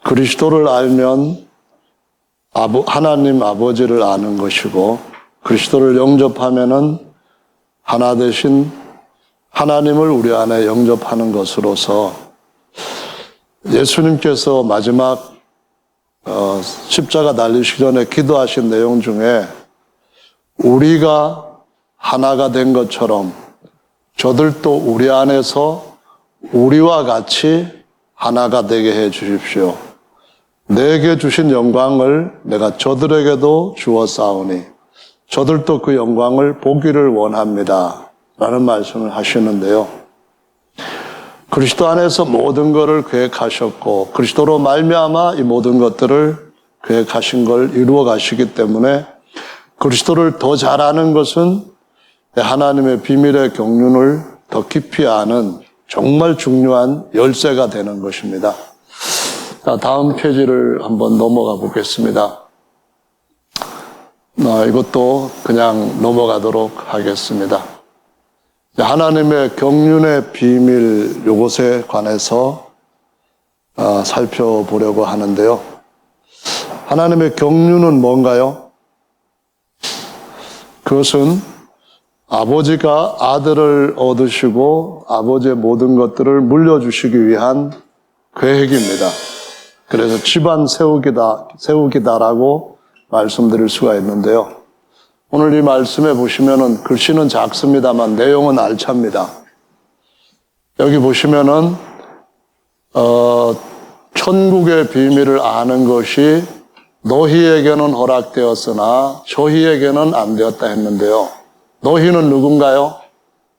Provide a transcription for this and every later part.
그리스도를 알면 하나님 아버지를 아는 것이고, 그리스도를 영접하면은 하나 되신 하나님을 우리 안에 영접하는 것으로서 예수님께서 마지막 십자가 달리시기 전에 기도하신 내용 중에 우리가 하나가 된 것처럼 저들도 우리 안에서 우리와 같이 하나가 되게 해 주십시오. 내게 주신 영광을 내가 저들에게도 주었사오니 저들도 그 영광을 보기를 원합니다. 라는 말씀을 하시는데요. 그리스도 안에서 모든 것을 계획하셨고 그리스도로 말미암아 이 모든 것들을 계획하신 걸 이루어 가시기 때문에 그리스도를 더 잘 아는 것은 하나님의 비밀의 경륜을 더 깊이 아는 정말 중요한 열쇠가 되는 것입니다. 자, 다음 페이지를 한번 넘어가 보겠습니다. 이것도 그냥 넘어가도록 하겠습니다. 하나님의 경륜의 비밀, 이것에 관해서 살펴보려고 하는데요. 하나님의 경륜은 뭔가요? 그것은 아버지가 아들을 얻으시고 아버지의 모든 것들을 물려주시기 위한 계획입니다. 그래서 집안 세우기다라고 말씀드릴 수가 있는데요. 오늘 이 말씀에 보시면은 글씨는 작습니다만 내용은 알찹니다. 여기 보시면은 천국의 비밀을 아는 것이 너희에게는 허락되었으나 저희에게는 안 되었다 했는데요. 너희는 누군가요?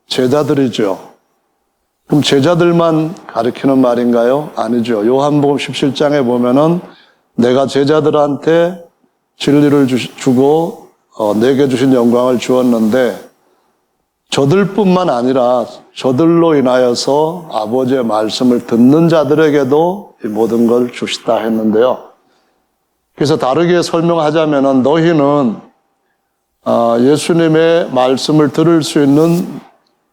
제자들이죠. 그럼 제자들만 가리키는 말인가요? 아니죠. 요한복음 17장에 보면은 내가 제자들한테 진리를 주고 내게 주신 영광을 주었는데 저들뿐만 아니라 저들로 인하여서 아버지의 말씀을 듣는 자들에게도 이 모든 걸 주시다 했는데요. 그래서 다르게 설명하자면은 너희는 예수님의 말씀을 들을 수 있는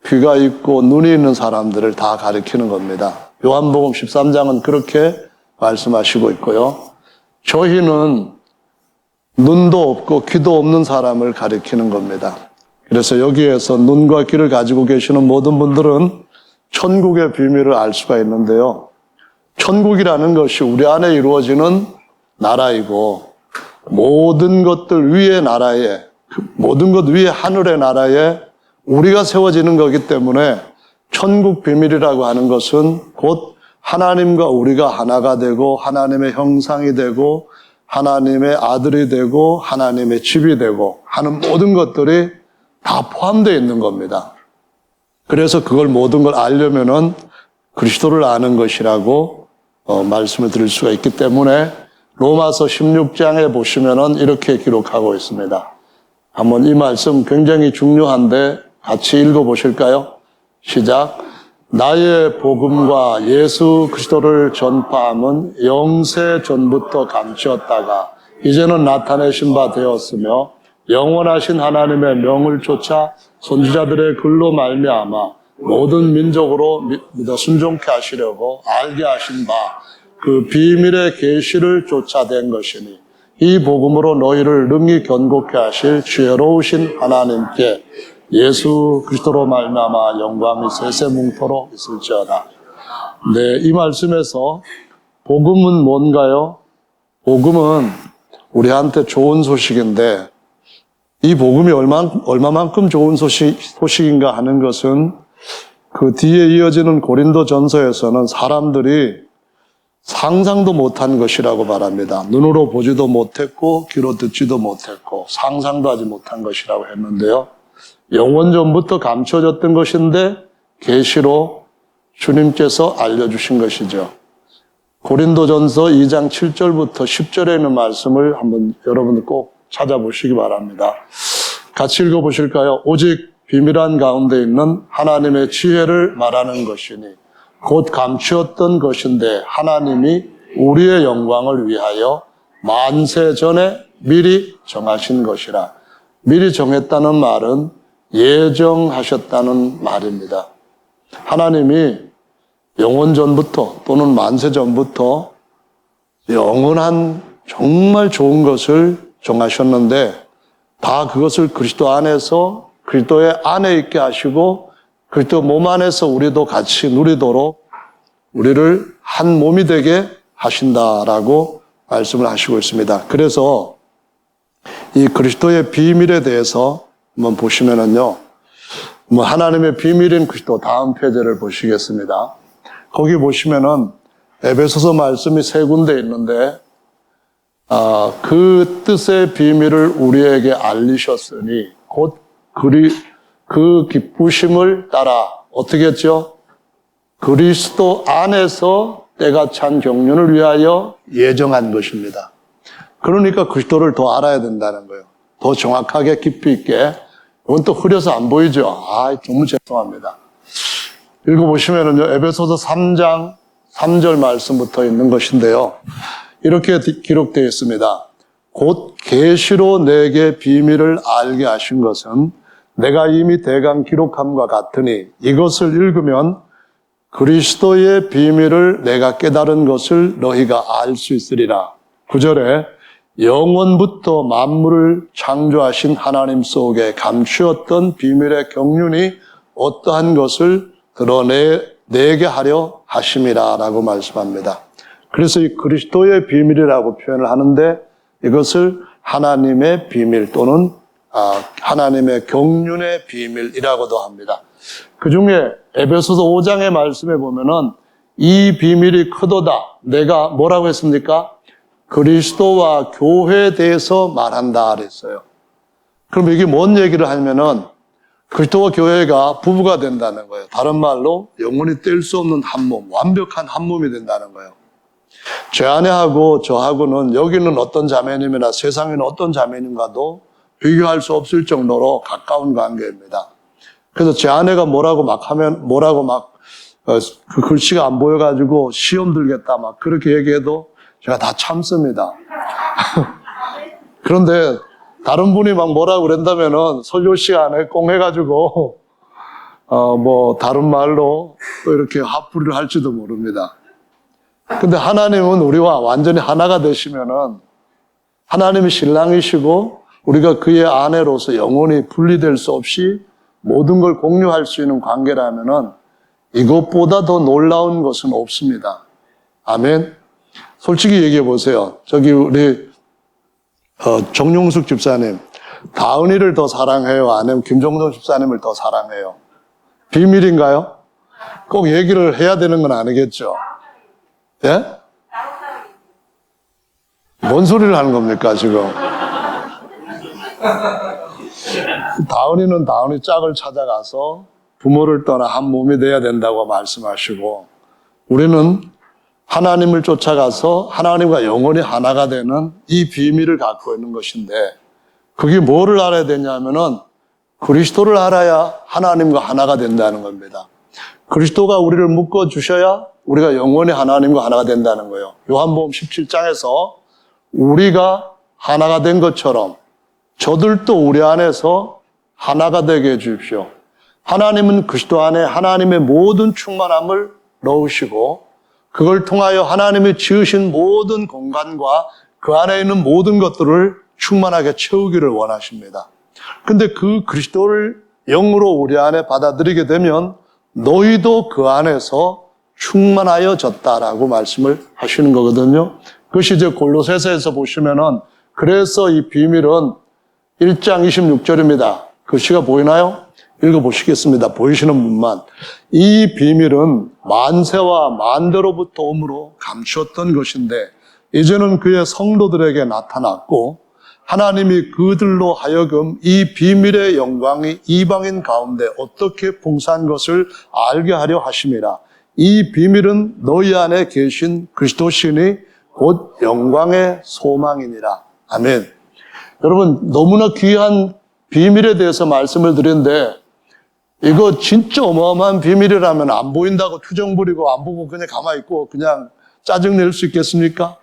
귀가 있고 눈이 있는 사람들을 다 가리키는 겁니다. 요한복음 13장은 그렇게 말씀하시고 있고요. 저희는 눈도 없고 귀도 없는 사람을 가리키는 겁니다. 그래서 여기에서 눈과 귀를 가지고 계시는 모든 분들은 천국의 비밀을 알 수가 있는데요. 천국이라는 것이 우리 안에 이루어지는 나라이고 모든 것들 위의 나라에 모든 것 위의 하늘의 나라에 우리가 세워지는 거기 때문에 천국 비밀이라고 하는 것은 곧 하나님과 우리가 하나가 되고 하나님의 형상이 되고 하나님의 아들이 되고 하나님의 집이 되고 하는 모든 것들이 다 포함되어 있는 겁니다. 그래서 그걸 모든 걸 알려면은 그리스도를 아는 것이라고 말씀을 드릴 수가 있기 때문에 로마서 16장에 보시면은 이렇게 기록하고 있습니다. 한번 이 말씀 굉장히 중요한데 같이 읽어보실까요? 시작. 나의 복음과 예수 그리스도를 전파함은 영세 전부터 감추었다가 이제는 나타내신 바 되었으며 영원하신 하나님의 명을 쫓아 선지자들의 글로 말미암아 모든 민족으로 믿어 순종케 하시려고 알게 하신 바 그 비밀의 계시를 쫓아낸 것이니 이 복음으로 너희를 능히 견고케 하실 지혜로우신 하나님께 예수 그리스도로 말미암아 영광이 세세뭉토록 있을지어다. 네, 이 말씀에서 복음은 뭔가요? 복음은 우리한테 좋은 소식인데 이 복음이 얼마만큼 좋은 소식인가 하는 것은 그 뒤에 이어지는 고린도전서에서는 사람들이 상상도 못한 것이라고 말합니다. 눈으로 보지도 못했고 귀로 듣지도 못했고 상상도 하지 못한 것이라고 했는데요. 영원전부터 감춰졌던 것인데 계시로 주님께서 알려주신 것이죠. 고린도전서 2장 7절부터 10절에 있는 말씀을 한번 여러분들 꼭 찾아보시기 바랍니다. 같이 읽어보실까요? 오직 비밀한 가운데 있는 하나님의 지혜를 말하는 것이니 곧 감추었던 것인데 하나님이 우리의 영광을 위하여 만세 전에 미리 정하신 것이라. 미리 정했다는 말은 예정하셨다는 말입니다. 하나님이 영원 전부터 또는 만세 전부터 영원한 정말 좋은 것을 정하셨는데 다 그것을 그리스도 안에서 그리스도의 안에 있게 하시고 그리스도 몸 안에서 우리도 같이 누리도록 우리를 한 몸이 되게 하신다라고 말씀을 하시고 있습니다. 그래서 이 그리스도의 비밀에 대해서 한번 보시면은요, 하나님의 비밀인 그리스도 다음 페이지를 보시겠습니다. 거기 보시면은 에베소서 말씀이 3군데 있는데, 그 뜻의 비밀을 우리에게 알리셨으니 곧 그 기쁘심을 따라 어떻게 했죠? 그리스도 안에서 때가 찬 경륜을 위하여 예정한 것입니다. 그러니까 그리스도를 더 알아야 된다는 거예요. 더 정확하게 깊이 있게. 이건 또 흐려서 안 보이죠? 너무 죄송합니다. 읽어보시면은요, 에베소서 3장 3절 말씀부터 있는 것인데요. 이렇게 기록되어 있습니다. 곧 계시로 내게 비밀을 알게 하신 것은 내가 이미 대강 기록함과 같으니 이것을 읽으면 그리스도의 비밀을 내가 깨달은 것을 너희가 알 수 있으리라. 9절에 영원부터 만물을 창조하신 하나님 속에 감추었던 비밀의 경륜이 어떠한 것을 드러내게 하려 하심이라 라고 말씀합니다. 그래서 이 그리스도의 비밀이라고 표현을 하는데 이것을 하나님의 비밀 또는 하나님의 경륜의 비밀이라고도 합니다. 그 중에 에베소서 5장의 말씀에 보면은 이 비밀이 크도다. 내가 뭐라고 했습니까? 그리스도와 교회에 대해서 말한다 그랬어요. 그럼 이게 뭔 얘기를 하면은 그리스도와 교회가 부부가 된다는 거예요. 다른 말로 영원히 뗄 수 없는 한 몸, 완벽한 한 몸이 된다는 거예요. 제 아내하고 저하고는 여기는 어떤 자매님이나 세상에는 어떤 자매님과도 비교할 수 없을 정도로 가까운 관계입니다. 그래서 제 아내가 뭐라고 그 글씨가 안 보여가지고 시험 들겠다 막 그렇게 얘기해도 제가 다 참습니다. 그런데 다른 분이 막 뭐라고 그런다면은 설교 시간에 꽁 해가지고 다른 말로 또 이렇게 화풀이를 할지도 모릅니다. 근데 하나님은 우리와 완전히 하나가 되시면은 하나님이 신랑이시고 우리가 그의 아내로서 영원히 분리될 수 없이 모든 걸 공유할 수 있는 관계라면은 이것보다 더 놀라운 것은 없습니다. 아멘. 솔직히 얘기해 보세요. 저기 우리 정용숙 집사님, 다은이를 더 사랑해요? 아니면 김종동 집사님을 더 사랑해요? 비밀인가요? 꼭 얘기를 해야 되는 건 아니겠죠? 예? 뭔 소리를 하는 겁니까, 지금? 다은이는 다은이 짝을 찾아가서 부모를 떠나 한 몸이 돼야 된다고 말씀하시고, 우리는 하나님을 쫓아가서 하나님과 영원히 하나가 되는 이 비밀을 갖고 있는 것인데, 그게 뭐를 알아야 되냐면은 그리스도를 알아야 하나님과 하나가 된다는 겁니다. 그리스도가 우리를 묶어 주셔야 우리가 영원히 하나님과 하나가 된다는 거예요. 요한복음 17장에서 우리가 하나가 된 것처럼 저들도 우리 안에서 하나가 되게 해 주십시오. 하나님은 그리스도 안에 하나님의 모든 충만함을 넣으시고 그걸 통하여 하나님이 지으신 모든 공간과 그 안에 있는 모든 것들을 충만하게 채우기를 원하십니다. 근데 그 그리스도를 영으로 우리 안에 받아들이게 되면 너희도 그 안에서 충만하여졌다라고 말씀을 하시는 거거든요. 그것이 이제 골로새서에서 보시면은 그래서 이 비밀은 1장 26절입니다. 글씨가 보이나요? 읽어보시겠습니다. 보이시는 분만. 이 비밀은 만세와 만대로부터 오므로 감추었던 것인데 이제는 그의 성도들에게 나타났고 하나님이 그들로 하여금 이 비밀의 영광이 이방인 가운데 어떻게 풍성한 것을 알게 하려 하심이라. 이 비밀은 너희 안에 계신 그리스도시니 곧 영광의 소망이니라. 아멘. 여러분, 너무나 귀한 비밀에 대해서 말씀을 드렸는데 이거 진짜 어마어마한 비밀이라면 안 보인다고 투정 부리고 안 보고 그냥 가만히 있고 그냥 짜증낼 수 있겠습니까?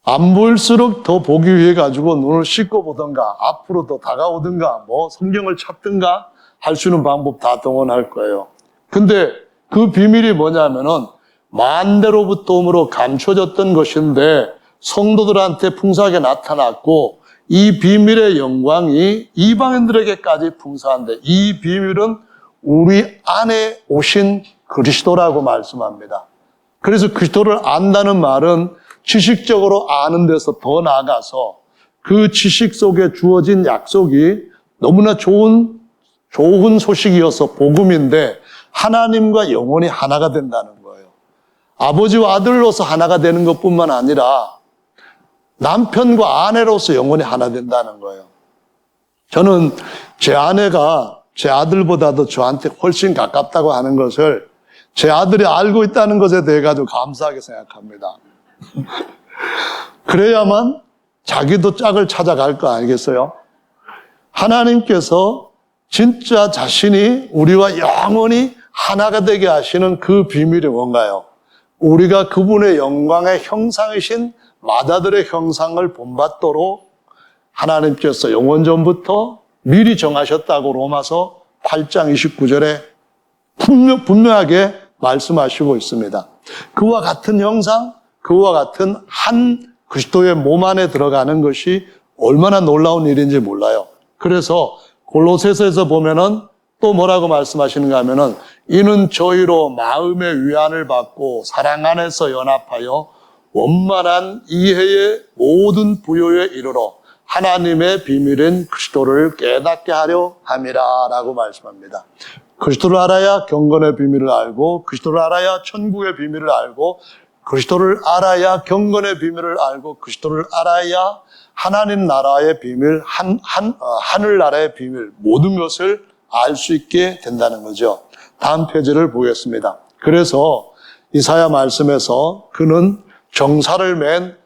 안 보일수록 더 보기 위해 가지고 눈을 씻고 보든가 앞으로 더 다가오든가 성경을 찾든가 할 수 있는 방법 다 동원할 거예요. 근데 그 비밀이 뭐냐면은 만대로부터 오므로 감춰졌던 것인데 성도들한테 풍성하게 나타났고, 이 비밀의 영광이 이방인들에게까지 풍성한데, 이 비밀은 우리 안에 오신 그리스도라고 말씀합니다. 그래서 그리스도를 안다는 말은 지식적으로 아는 데서 더 나아가서 그 지식 속에 주어진 약속이 너무나 좋은 소식이어서 복음인데, 하나님과 영혼이 하나가 된다는 거예요. 아버지와 아들로서 하나가 되는 것뿐만 아니라 남편과 아내로서 영혼이 하나 된다는 거예요. 저는 제 아내가 제 아들보다도 저한테 훨씬 가깝다고 하는 것을 제 아들이 알고 있다는 것에 대해 가지고 감사하게 생각합니다. 그래야만 자기도 짝을 찾아갈 거 아니겠어요? 하나님께서 진짜 자신이 우리와 영원히 하나가 되게 하시는 그 비밀이 뭔가요? 우리가 그분의 영광의 형상이신 맏아들의 형상을 본받도록 하나님께서 영원전부터 미리 정하셨다고 로마서 8장 29절에 분명하게 말씀하시고 있습니다. 그와 같은 형상, 그와 같은 한 그리스도의 몸 안에 들어가는 것이 얼마나 놀라운 일인지 몰라요. 그래서 골로새서에서 보면은 또 뭐라고 말씀하시는가 하면은, 이는 저희로 마음의 위안을 받고 사랑 안에서 연합하여 원만한 이해의 모든 부요에 이르러 하나님의 비밀인 그리스도를 깨닫게 하려 함이라 라고 말씀합니다. 그리스도를 알아야 경건의 비밀을 알고, 그리스도를 알아야 천국의 비밀을 알고, 그리스도를 알아야 경건의 비밀을 알고, 그리스도를 알아야 하나님 나라의 비밀, 하늘나라의 비밀, 모든 것을 알 수 있게 된다는 거죠. 다음 페이지를 보겠습니다. 그래서 이사야 말씀에서 그는 정사를 맨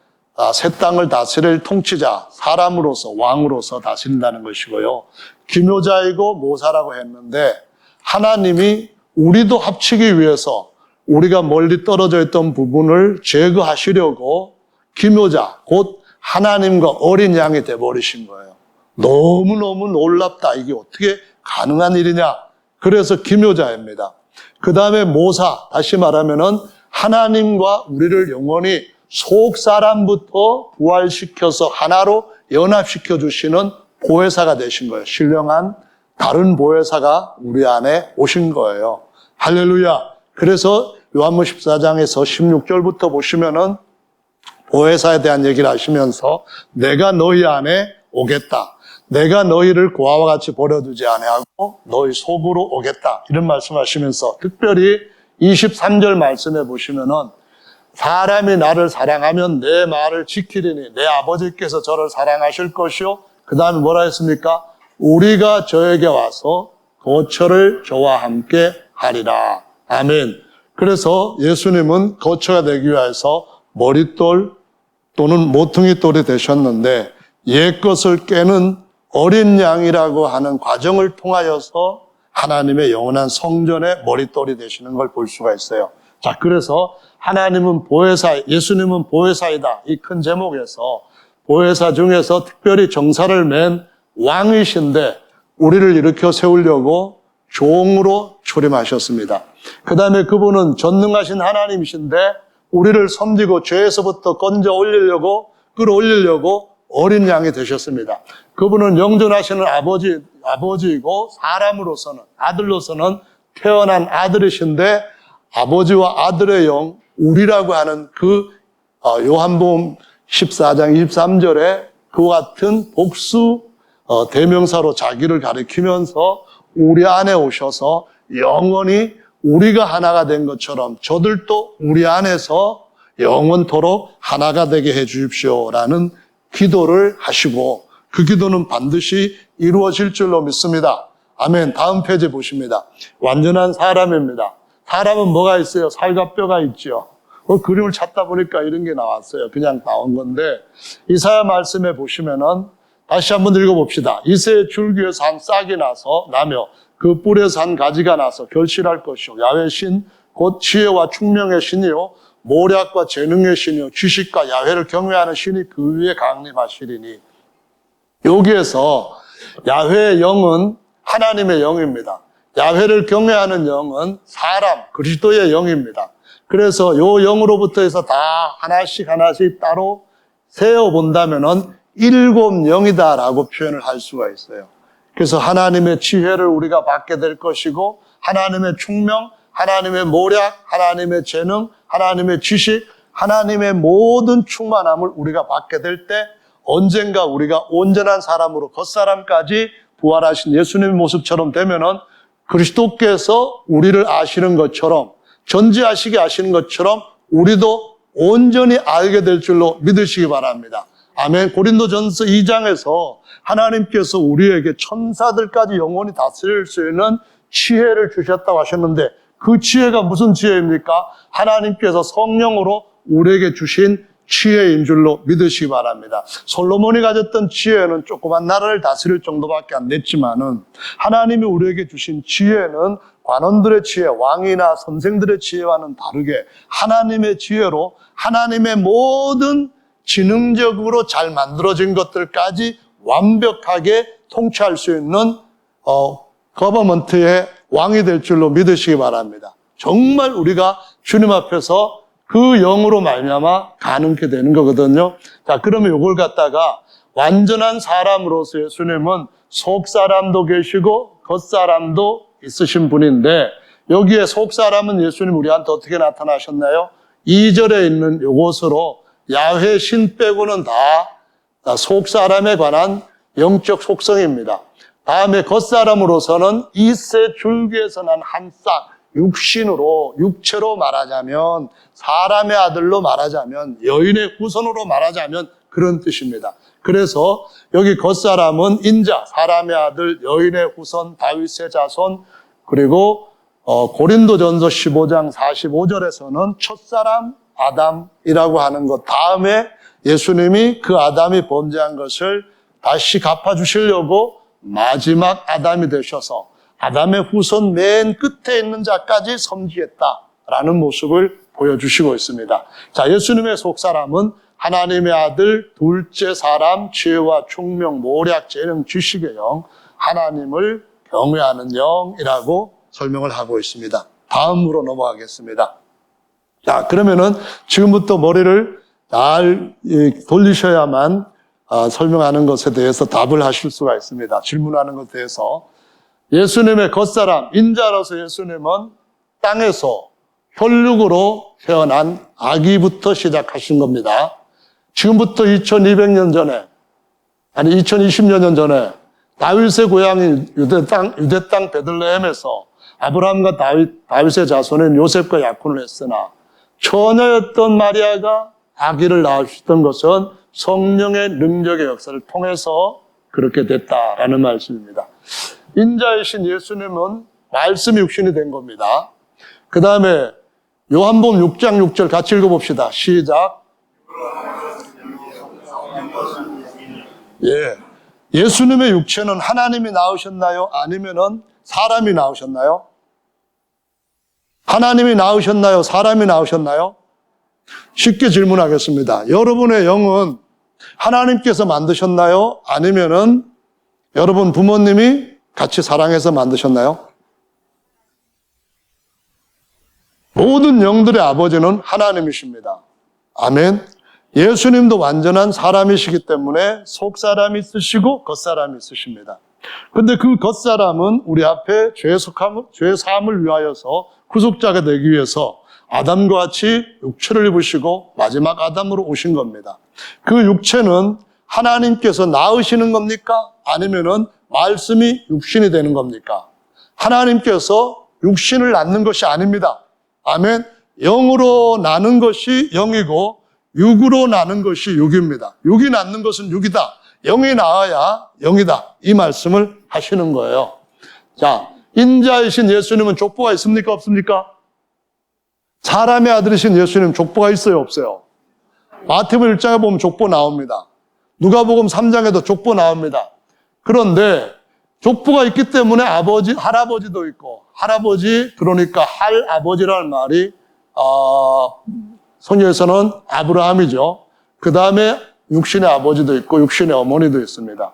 새 땅을 다스릴 통치자, 사람으로서 왕으로서 다스린다는 것이고요. 기묘자이고 모사라고 했는데, 하나님이 우리도 합치기 위해서 우리가 멀리 떨어져 있던 부분을 제거하시려고 기묘자, 곧 하나님과 어린 양이 돼버리신 거예요. 너무너무 놀랍다. 이게 어떻게 가능한 일이냐. 그래서 기묘자입니다. 그 다음에 모사, 다시 말하면은 하나님과 우리를 영원히 속 사람부터 부활시켜서 하나로 연합시켜 주시는 보혜사가 되신 거예요. 신령한 다른 보혜사가 우리 안에 오신 거예요. 할렐루야. 그래서 요한복음 14장에서 16절부터 보시면은 보혜사에 대한 얘기를 하시면서, 내가 너희 안에 오겠다. 내가 너희를 고아와 같이 버려두지 아니하고 너희 속으로 오겠다. 이런 말씀하시면서, 특별히 23절 말씀에 보시면은, 사람이 나를 사랑하면 내 말을 지키리니 내 아버지께서 저를 사랑하실 것이요. 그 다음에 뭐라 했습니까? 우리가 저에게 와서 거처를 저와 함께 하리라. 아멘. 그래서 예수님은 거처가 되기 위해서 머릿돌 또는 모퉁이돌이 되셨는데, 옛것을 깨는 어린 양이라고 하는 과정을 통하여서 하나님의 영원한 성전의 머릿돌이 되시는 걸 볼 수가 있어요. 자, 그래서 하나님은 보혜사, 예수님은 보혜사이다. 이 큰 제목에서 보혜사 중에서 특별히 정사를 맨 왕이신데 우리를 일으켜 세우려고 종으로 출임하셨습니다. 그 다음에 그분은 전능하신 하나님이신데 우리를 섬기고 죄에서부터 끌어올리려고 어린 양이 되셨습니다. 그분은 영존하시는 아버지이고 사람으로서는, 아들로서는 태어난 아들이신데, 아버지와 아들의 영, 우리라고 하는 그 요한복음 14장 23절에 그와 같은 복수 대명사로 자기를 가리키면서 우리 안에 오셔서 영원히 우리가 하나가 된 것처럼 저들도 우리 안에서 영원토록 하나가 되게 해 주십시오라는 기도를 하시고, 그 기도는 반드시 이루어질 줄로 믿습니다. 아멘. 다음 페이지 보십니다. 완전한 사람입니다. 사람은 뭐가 있어요? 살과 뼈가 있죠. 그림을 찾다 보니까 이런 게 나왔어요. 그냥 나온 건데, 이사야 말씀에 보시면은 다시 한번 읽어봅시다. 이새의 줄기에서 한 싹이 나며 그 뿔에서 한 가지가 나서 결실할 것이요. 야훼 신, 곧 지혜와 충명의 신이요. 모략과 재능의 신이요. 지식과 야훼를 경외하는 신이 그 위에 강림하시리니. 여기에서 야훼의 영은 하나님의 영입니다. 야훼를 경외하는 영은 사람, 그리스도의 영입니다. 그래서 요 영으로부터 해서 다 하나씩 따로 세어본다면은 7영이다라고 표현을 할 수가 있어요. 그래서 하나님의 지혜를 우리가 받게 될 것이고, 하나님의 총명, 하나님의 모략, 하나님의 재능, 하나님의 지식, 하나님의 모든 충만함을 우리가 받게 될 때 언젠가 우리가 온전한 사람으로 겉사람까지 부활하신 예수님의 모습처럼 되면은 그리스도께서 우리를 아시는 것처럼, 전지하시게 아시는 것처럼 우리도 온전히 알게 될 줄로 믿으시기 바랍니다. 아멘. 고린도전서 2장에서 하나님께서 우리에게 천사들까지 영원히 다스릴 수 있는 지혜를 주셨다고 하셨는데, 그 지혜가 무슨 지혜입니까? 하나님께서 성령으로 우리에게 주신 지혜인 줄로 믿으시기 바랍니다. 솔로몬이 가졌던 지혜는 조그만 나라를 다스릴 정도밖에 안 됐지만은, 하나님이 우리에게 주신 지혜는 관원들의 지혜, 왕이나 선생들의 지혜와는 다르게 하나님의 지혜로 하나님의 모든 지능적으로 잘 만들어진 것들까지 완벽하게 통치할 수 있는 거버먼트의 왕이 될 줄로 믿으시기 바랍니다. 정말 우리가 주님 앞에서 그 영으로 말미암아 가능케 되는 거거든요. 자, 그러면 이걸 갖다가 완전한 사람으로서 예수님은 속사람도 계시고 겉사람도 있으신 분인데, 여기에 속사람은 예수님 우리한테 어떻게 나타나셨나요? 2절에 있는 이것으로 야훼 신 빼고는 다 속사람에 관한 영적 속성입니다. 다음에 겉사람으로서는 이세 줄기에서 난 한 싹, 육신으로, 육체로 말하자면, 사람의 아들로 말하자면, 여인의 후손으로 말하자면 그런 뜻입니다. 그래서 여기 겉사람은 인자, 사람의 아들, 여인의 후손, 다윗의 자손, 그리고 고린도전서 15장 45절에서는 첫사람 아담이라고 하는 것, 다음에 예수님이 그 아담이 범죄한 것을 다시 갚아주시려고 마지막 아담이 되셔서 아담의 후손 맨 끝에 있는 자까지 섬기겠다라는 모습을 보여주시고 있습니다. 자, 예수님의 속사람은 하나님의 아들, 둘째 사람, 지혜와 총명, 모략, 재능, 지식의 영, 하나님을 경외하는 영이라고 설명을 하고 있습니다. 다음으로 넘어가겠습니다. 자, 그러면은 지금부터 머리를 잘 돌리셔야만 설명하는 것에 대해서 답을 하실 수가 있습니다. 질문하는 것에 대해서. 예수님의 겉사람, 인자로서 예수님은 땅에서 혈육으로 태어난 아기부터 시작하신 겁니다. 지금부터 2200년 전에, 아니 2020여 년 전에 다윗의 고향인 유대 땅 베들레헴에서 아브라함과 다윗의 자손인 요셉과 약혼을 했으나 처녀였던 마리아가 아기를 낳으셨던 것은 성령의 능력의 역사를 통해서 그렇게 됐다라는 말씀입니다. 인자이신 예수님은 말씀이 육신이 된 겁니다. 그 다음에 요한복음 6장 6절 같이 읽어봅시다. 시작. 예. 예수님의 육체는 하나님이 낳으셨나요? 아니면은 사람이 낳으셨나요? 하나님이 낳으셨나요? 사람이 낳으셨나요? 쉽게 질문하겠습니다. 여러분의 영은 하나님께서 만드셨나요? 아니면은 여러분 부모님이 같이 사랑해서 만드셨나요? 모든 영들의 아버지는 하나님이십니다. 아멘. 예수님도 완전한 사람이시기 때문에 속사람이 있으시고 겉사람이 있으십니다. 그런데 그 겉사람은 우리 앞에 죄 사함을 위하여서 구속자가 되기 위해서 아담과 같이 육체를 입으시고 마지막 아담으로 오신 겁니다. 그 육체는 하나님께서 낳으시는 겁니까? 아니면은 말씀이 육신이 되는 겁니까? 하나님께서 육신을 낳는 것이 아닙니다. 아멘. 영으로 나는 것이 영이고 육으로 나는 것이 육입니다. 육이 낳는 것은 육이다. 영이 낳아야 영이다. 이 말씀을 하시는 거예요. 자, 인자이신 예수님은 족보가 있습니까? 없습니까? 사람의 아들이신 예수님 족보가 있어요? 없어요? 마태복음 1장에 보면 족보 나옵니다. 누가복음 3장에도 족보 나옵니다. 그런데 족보가 있기 때문에 아버지, 할아버지도 있고, 할아버지, 그러니까 할아버지라는 말이 성경에서는 아브라함이죠. 그 다음에 육신의 아버지도 있고 육신의 어머니도 있습니다.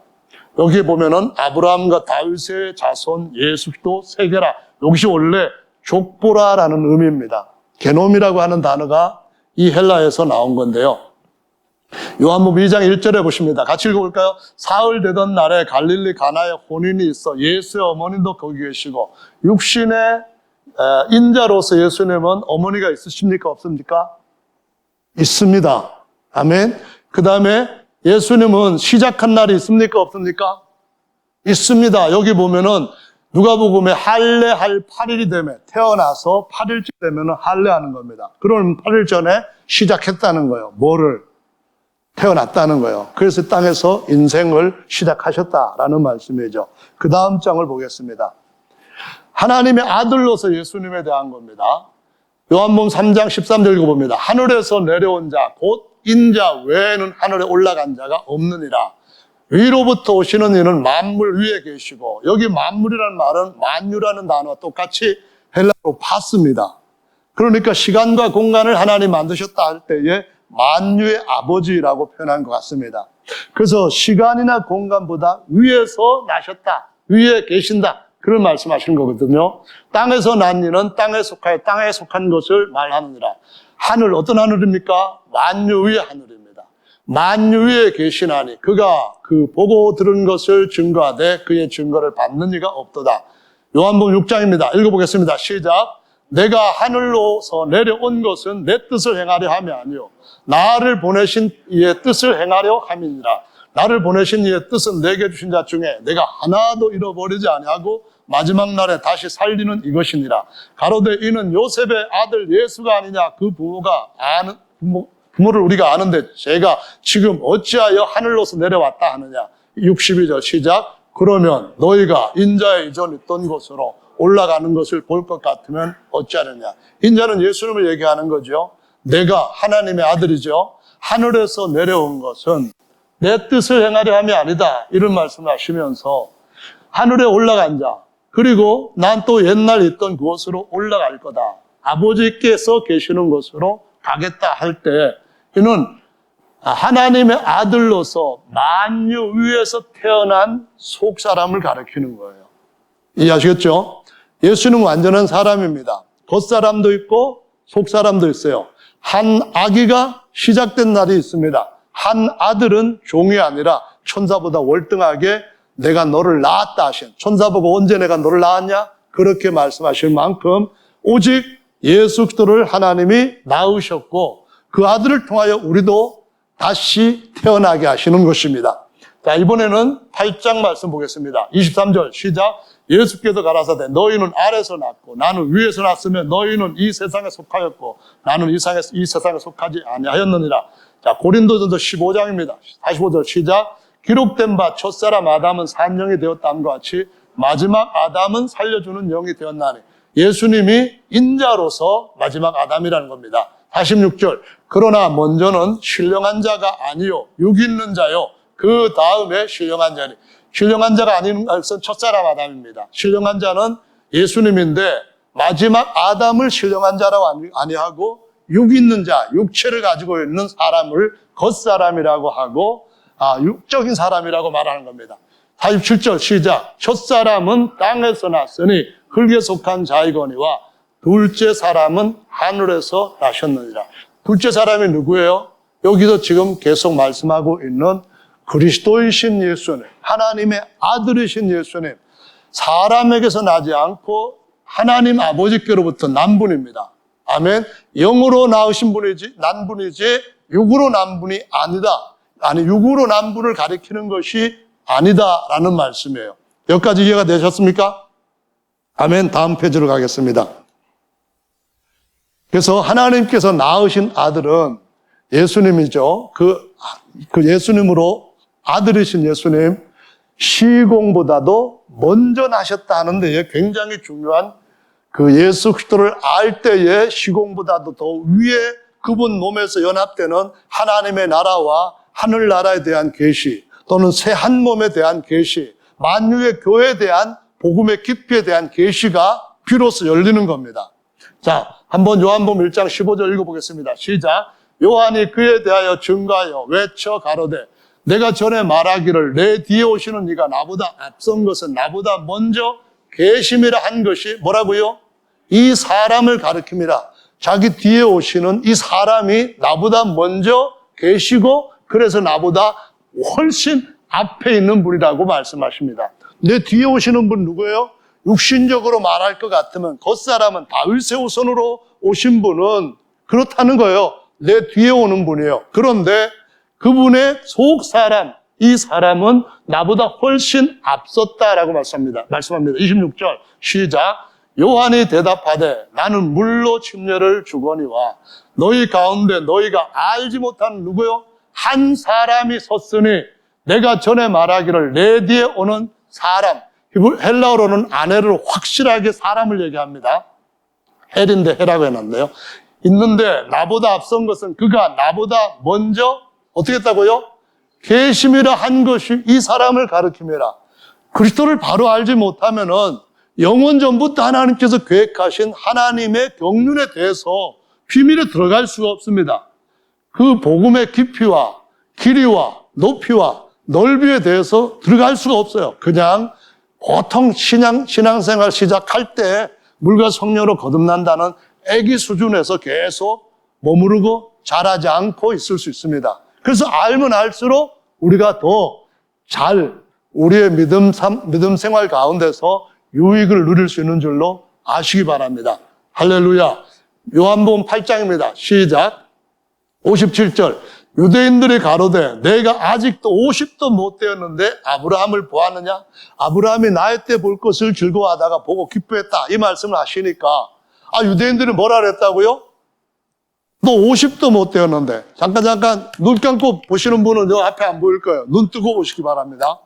여기 보면은 아브라함과 다윗의 자손 예수 그리스도 세계라. 이것이 원래 족보라라는 의미입니다. 게놈이라고 하는 단어가 이 헬라에서 나온 건데요. 요한복음 2장 1절에 보십니다. 같이 읽어볼까요? 사흘 되던 날에 갈릴리 가나에 혼인이 있어 예수의 어머니도 거기 계시고 육신의 인자로서 예수님은 어머니가 있으십니까? 없습니까? 있습니다. 아멘. 그 다음에 예수님은 시작한 날이 있습니까? 없습니까? 있습니다. 여기 보면은 누가복음에 할례할 8일이 되면 태어나서 8일째 되면 할례하는 겁니다. 그럼 8일 전에 시작했다는 거예요. 뭐를? 태어났다는 거예요. 그래서 땅에서 인생을 시작하셨다라는 말씀이죠. 그 다음 장을 보겠습니다. 하나님의 아들로서 예수님에 대한 겁니다. 요한복음 3장 13절 읽어봅니다. 하늘에서 내려온 자, 곧 인자 외에는 하늘에 올라간 자가 없느니라. 위로부터 오시는 이는 만물 위에 계시고, 여기 만물이라는 말은 만유라는 단어와 똑같이 헬라어로 파스입니다. 그러니까 시간과 공간을 하나님 만드셨다 할 때에 만유의 아버지라고 표현한 것 같습니다. 그래서 시간이나 공간보다 위에서 나셨다, 위에 계신다, 그런 말씀하시는 거거든요. 땅에서 난 이는 땅에 속한 것을 말하느니라. 하늘, 어떤 하늘입니까? 만유 위의 하늘입니다. 만유 위에 계시나니 그가 그 보고 들은 것을 증거하되 그의 증거를 받는 이가 없도다. 요한복음 6장입니다. 읽어보겠습니다. 시작. 내가 하늘로서 내려온 것은 내 뜻을 행하려 함이 아니요 나를 보내신 이의 뜻을 행하려 함이니라. 나를 보내신 이의 뜻은 내게 주신 자 중에 내가 하나도 잃어버리지 아니하고 마지막 날에 다시 살리는 이것이니라. 가로되 이는 요셉의 아들 예수가 아니냐. 그 부모를 우리가 아는데 제가 지금 어찌하여 하늘로서 내려왔다 하느냐. 62절 시작. 그러면 너희가 인자의 이전 있던 곳으로 올라가는 것을 볼 것 같으면 어찌하느냐. 인자는 예수님을 얘기하는 거죠. 내가 하나님의 아들이죠. 하늘에서 내려온 것은 내 뜻을 행하려 함이 아니다, 이런 말씀을 하시면서 하늘에 올라간 자, 그리고 난 또 옛날 있던 그곳으로 올라갈 거다, 아버지께서 계시는 곳으로 가겠다 할 때 이는 하나님의 아들로서 만유 위에서 태어난 속사람을 가리키는 거예요. 이해하시겠죠? 예수는 완전한 사람입니다. 겉사람도 있고 속사람도 있어요. 한 아기가 시작된 날이 있습니다. 한 아들은 종이 아니라 천사보다 월등하게 내가 너를 낳았다 하신, 천사 보고 언제 내가 너를 낳았냐? 그렇게 말씀하실 만큼 오직 예수 그리스도를 하나님이 낳으셨고 그 아들을 통하여 우리도 다시 태어나게 하시는 것입니다. 자, 이번에는 8장 말씀 보겠습니다. 23절 시작. 예수께서 가라사대 너희는 아래서 났고 나는 위에서 났으며 너희는 이 세상에 속하였고 나는 이 세상에 속하지 아니하였느니라. 자, 고린도전서 15장입니다. 45절 시작. 기록된 바 첫사람 아담은 산 영이 되었다함과 같이 마지막 아담은 살려주는 영이 되었나니. 예수님이 인자로서 마지막 아담이라는 겁니다. 46절. 그러나 먼저는 신령한 자가 아니요 육 있는 자요 그 다음에 신령한 자니. 신령한 자가 아닌 것은 첫사람 아담입니다. 신령한 자는 예수님인데 마지막 아담을 신령한 자라고 아니하고 육 있는 자, 육체를 가지고 있는 사람을 겉사람이라고 하고 육적인 사람이라고 말하는 겁니다. 47절 시작. 첫사람은 땅에서 났으니 흙에 속한 자이거니와 둘째 사람은 하늘에서 나셨느니라. 둘째 사람이 누구예요? 여기서 지금 계속 말씀하고 있는 그리스도이신 예수님, 하나님의 아들이신 예수님, 사람에게서 나지 않고 하나님 아버지께로부터 난 분입니다. 아멘. 영으로 낳으신 분이지, 난 분이지, 육으로 난 분이 아니다. 아니, 육으로 난 분을 가리키는 것이 아니다라는 말씀이에요. 여기까지 이해가 되셨습니까? 아멘. 다음 페이지로 가겠습니다. 그래서 하나님께서 낳으신 아들은 예수님이죠. 그 예수님으로 아들이신 예수님, 시공보다도 먼저 나셨다 하는데 굉장히 중요한 그 예수 그리스도를 알 때에 시공보다도 더 위에 그분 몸에서 연합되는 하나님의 나라와 하늘나라에 대한 계시, 또는 새 한 몸에 대한 계시, 만유의 교회에 대한 복음의 깊이에 대한 계시가 비로소 열리는 겁니다. 자, 한번 요한복음 1장 15절 읽어보겠습니다. 시작. 요한이 그에 대하여 증거하여 외쳐 가로되 내가 전에 말하기를 내 뒤에 오시는 이가 나보다 앞선 것은 나보다 먼저 계심이라 한 것이 뭐라고요? 이 사람을 가리킴이라. 자기 뒤에 오시는 이 사람이 나보다 먼저 계시고 그래서 나보다 훨씬 앞에 있는 분이라고 말씀하십니다. 내 뒤에 오시는 분 누구예요? 육신적으로 말할 것 같으면 겉사람은 다윗의 후손으로 오신 분은 그렇다는 거예요. 내 뒤에 오는 분이에요. 그런데 그분의 속사람, 이 사람은 나보다 훨씬 앞섰다라고 말씀합니다. 26절 시작. 요한이 대답하되 나는 물로 침례를 주거니와 너희 가운데 너희가 알지 못하는 누구요? 한 사람이 섰으니 내가 전에 말하기를 내 뒤에 오는 사람, 헬라어로는 아내를 확실하게 사람을 얘기합니다. 헬인데 해라고 해놨네요. 있는데 나보다 앞선 것은 그가 나보다 먼저 어떻게 했다고요? 계심이라 한 것이 이 사람을 가르침이라. 그리스도를 바로 알지 못하면은 영원 전부터 하나님께서 계획하신 하나님의 경륜에 대해서 비밀에 들어갈 수가 없습니다. 그 복음의 깊이와 길이와 높이와 넓이에 대해서 들어갈 수가 없어요. 그냥 보통 신앙생활 시작할 때 물과 성령으로 거듭난다는 애기 수준에서 계속 머무르고 자라지 않고 있을 수 있습니다. 그래서 알면 알수록 우리가 더 잘 우리의 믿음 생활 가운데서 유익을 누릴 수 있는 줄로 아시기 바랍니다. 할렐루야. 요한복음 8장입니다. 시작. 57절. 유대인들이 가로되 내가 아직도 50도 못 되었는데 아브라함을 보았느냐? 아브라함이 나이 때 볼 것을 즐거워하다가 보고 기뻐했다. 이 말씀을 하시니까 유대인들이 뭐라 그랬다고요? 너 50도 못 되었는데. 잠깐 눈 감고 보시는 분은 저 앞에 안 보일 거예요. 눈 뜨고 보시기 바랍니다.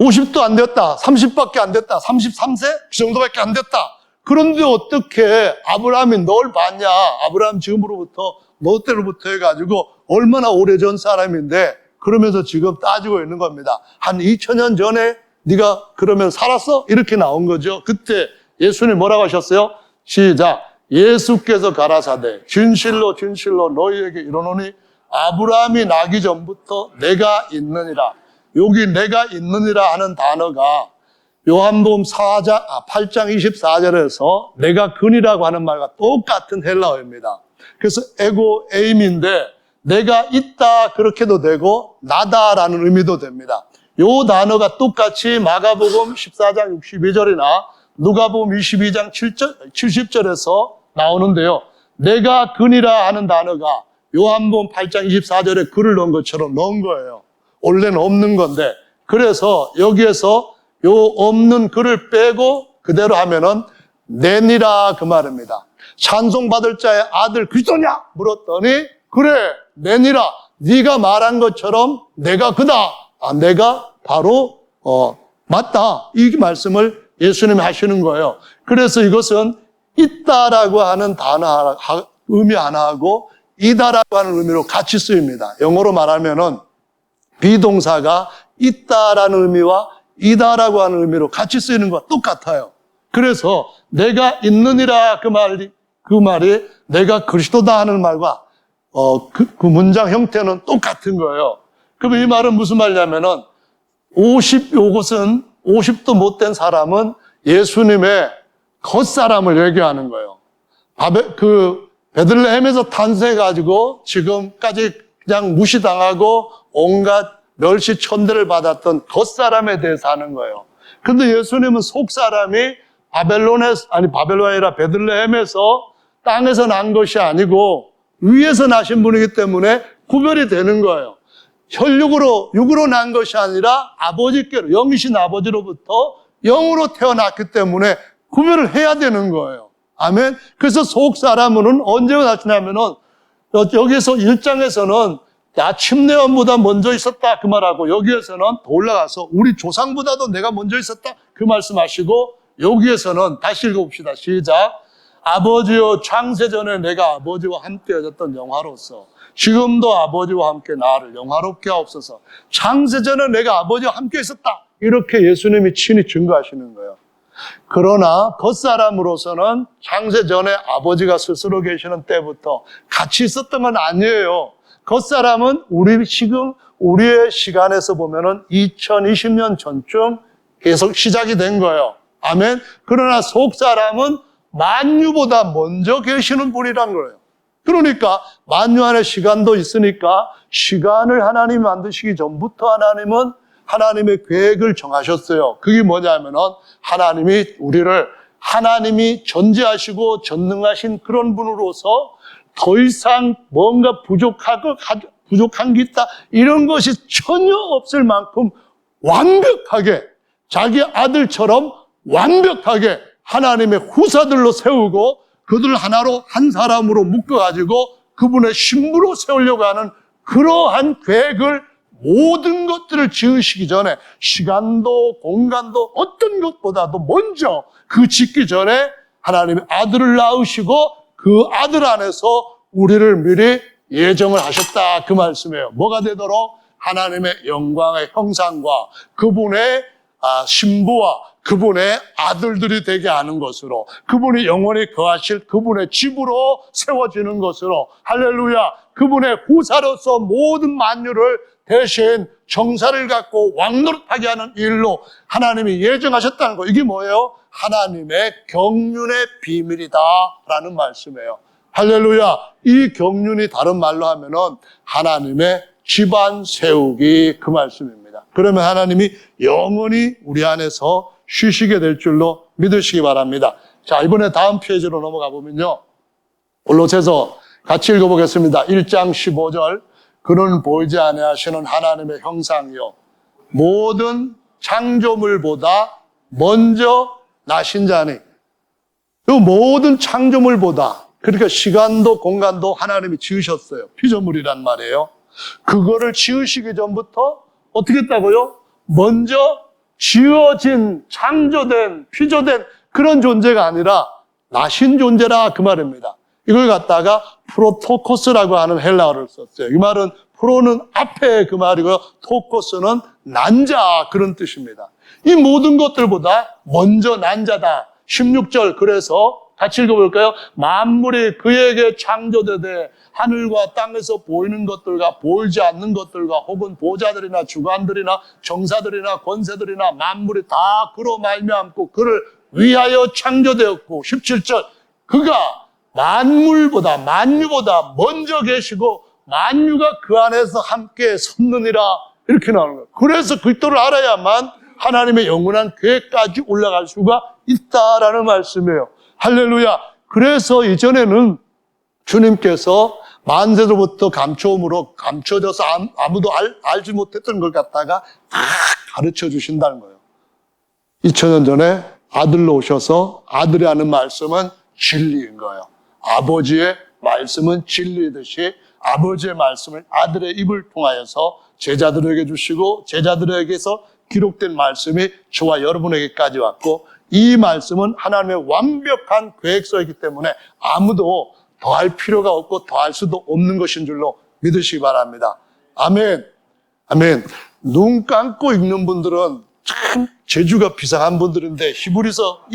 50도 안 됐다. 30밖에 안 됐다. 33세? 그 정도밖에 안 됐다. 그런데 어떻게 아브라함이 널 봤냐? 아브라함 지금으로부터 너 때로부터 해가지고 얼마나 오래전 사람인데 그러면서 지금 따지고 있는 겁니다. 한 2000년 전에 네가 그러면 살았어? 이렇게 나온 거죠. 그때 예수님 뭐라고 하셨어요? 시작. 예수께서 가라사대 진실로 진실로 너희에게 이르노니 아브라함이 나기 전부터 내가 있느니라. 여기 내가 있느니라 하는 단어가 요한복음 8장 24절에서 내가 근이라고 하는 말과 똑같은 헬라어입니다. 그래서 에고 에임인데 내가 있다 그렇게도 되고 나다라는 의미도 됩니다. 요 단어가 똑같이 마가복음 14장 62절이나 누가복음 22장 70절에서 나오는데요. 내가 근이라 하는 단어가 요한복음 8장 24절에 글을 넣은 것처럼 넣은 거예요. 원래는 없는 건데 그래서 여기에서 요 없는 글을 빼고 그대로 하면은 내니라 그 말입니다. 찬송받을 자의 아들 그리스도냐? 물었더니 그래 내니라 네가 말한 것처럼 내가 그다. 내가 바로 맞다. 이 말씀을 예수님이 하시는 거예요. 그래서 이것은 있다라고 하는 단어 의미 하나하고 이다라고 하는 의미로 같이 쓰입니다. 영어로 말하면은 비동사가 있다라는 의미와 이다라고 하는 의미로 같이 쓰이는 것과 똑같아요. 그래서 내가 있느니라 그 말이 내가 그리스도다 하는 말과 그 문장 형태는 똑같은 거예요. 그럼 이 말은 무슨 말이냐면은 요것은 50도 못된 사람은 예수님의 겉사람을 얘기하는 거예요. 베들레헴에서 탄생해가지고 지금까지 그냥 무시당하고 온갖 멸시 천대를 받았던 겉사람에 대해서 하는 거예요. 근데 예수님은 속사람이 바벨론이 아니라 베들레헴에서 땅에서 난 것이 아니고 위에서 나신 분이기 때문에 구별이 되는 거예요. 육으로 난 것이 아니라 아버지께로, 영이신 아버지로부터 영으로 태어났기 때문에 구별을 해야 되는 거예요. 아멘. 그래서 속사람은 언제가 나타나면은 여기서 1장에서는 침례원보다 먼저 있었다 그 말하고 여기에서는 더 올라가서 우리 조상보다도 내가 먼저 있었다 그 말씀하시고 여기에서는 다시 읽어봅시다. 시작. 아버지여 창세전에 내가 아버지와 함께 하셨던 영화로서 지금도 아버지와 함께 나를 영화롭게 하옵소서. 창세전에 내가 아버지와 함께 있었다. 이렇게 예수님이 친히 증거하시는 거예요. 그러나 겉사람으로서는 창세전에 아버지가 스스로 계시는 때부터 같이 있었던 건 아니에요. 겉사람은 우리의 시간에서 보면은 2020년 전쯤 계속 시작이 된 거예요. 아멘. 그러나 속 사람은 만유보다 먼저 계시는 분이란 거예요. 그러니까 만유 안에 시간도 있으니까 시간을 하나님이 만드시기 전부터 하나님은 하나님의 계획을 정하셨어요. 그게 뭐냐면은 하나님이 우리를 하나님이 전지하시고 전능하신 그런 분으로서 더 이상 뭔가 부족한 게 있다 이런 것이 전혀 없을 만큼 완벽하게 자기 아들처럼 완벽하게 하나님의 후사들로 세우고 그들 하나로 한 사람으로 묶어가지고 그분의 신부로 세우려고 하는 그러한 계획을 모든 것들을 지으시기 전에 시간도 공간도 어떤 것보다도 먼저 그 짓기 전에 하나님의 아들을 낳으시고 그 아들 안에서 우리를 미리 예정을 하셨다 그 말씀이에요. 뭐가 되도록? 하나님의 영광의 형상과 그분의 신부와 그분의 아들들이 되게 하는 것으로 그분이 영원히 거하실 그분의 집으로 세워지는 것으로 할렐루야 그분의 후사로서 모든 만유를 대신 정사를 갖고 왕노릇하게 하는 일로 하나님이 예정하셨다는 거 이게 뭐예요? 하나님의 경륜의 비밀이다라는 말씀이에요. 할렐루야 이 경륜이 다른 말로 하면은 하나님의 집안 세우기 그 말씀입니다. 그러면 하나님이 영원히 우리 안에서 쉬시게 될 줄로 믿으시기 바랍니다. 자, 이번에 다음 페이지로 넘어가 보면요. 골로새서 같이 읽어보겠습니다. 1장 15절. 그는 보이지 아니하시는 하나님의 형상이요. 모든 창조물보다 먼저 나신 자니. 그 모든 창조물보다 그러니까 시간도 공간도 하나님이 지으셨어요. 피조물이란 말이에요. 그거를 지으시기 전부터 어떻게 했다고요? 먼저 지어진, 창조된, 피조된 그런 존재가 아니라 나신 존재라 그 말입니다. 이걸 갖다가 프로토코스라고 하는 헬라어를 썼어요. 이 말은 프로는 앞에 그 말이고요. 토코스는 난 자 그런 뜻입니다. 이 모든 것들보다 먼저 난 자다. 16절 그래서 같이 읽어볼까요? 만물이 그에게 창조되되 하늘과 땅에서 보이는 것들과 보이지 않는 것들과 혹은 보좌들이나 주관들이나 정사들이나 권세들이나 만물이 다 그로 말미암고 그를 위하여 창조되었고 17절 그가 만물보다 만유보다 먼저 계시고 만유가 그 안에서 함께 섰느니라 이렇게 나오는 거예요. 그래서 그리스도를 알아야만 하나님의 영원한 계획까지 올라갈 수가 있다라는 말씀이에요. 할렐루야. 그래서 이전에는 주님께서 만세로부터 감초음으로 감춰져서 아무도 알지 못했던 걸 갖다가 다 가르쳐 주신다는 거예요. 2000년 전에 아들로 오셔서 아들이 하는 말씀은 진리인 거예요. 아버지의 말씀은 진리듯이 아버지의 말씀을 아들의 입을 통하여서 제자들에게 주시고 제자들에게서 기록된 말씀이 저와 여러분에게까지 왔고 이 말씀은 하나님의 완벽한 계획서이기 때문에 아무도 더할 필요가 없고 더할 수도 없는 것인 줄로 믿으시기 바랍니다. 아멘. 아멘. 눈 감고 읽는 분들은 참 재주가 비상한 분들인데 히브리서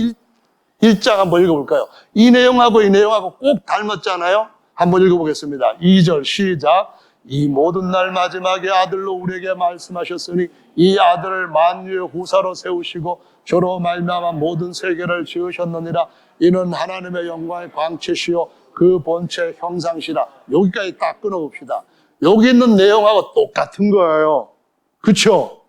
1장 한번 읽어볼까요? 이 내용하고 꼭 닮았잖아요. 한번 읽어보겠습니다. 2절 시작. 이 모든 날 마지막에 아들로 우리에게 말씀하셨으니 이 아들을 만유의 후사로 세우시고 저로 말미암아 모든 세계를 지으셨느니라. 이는 하나님의 영광의 광채시요 그 본체 형상시라. 여기까지 딱 끊어봅시다. 여기 있는 내용하고 똑같은 거예요. 그렇죠?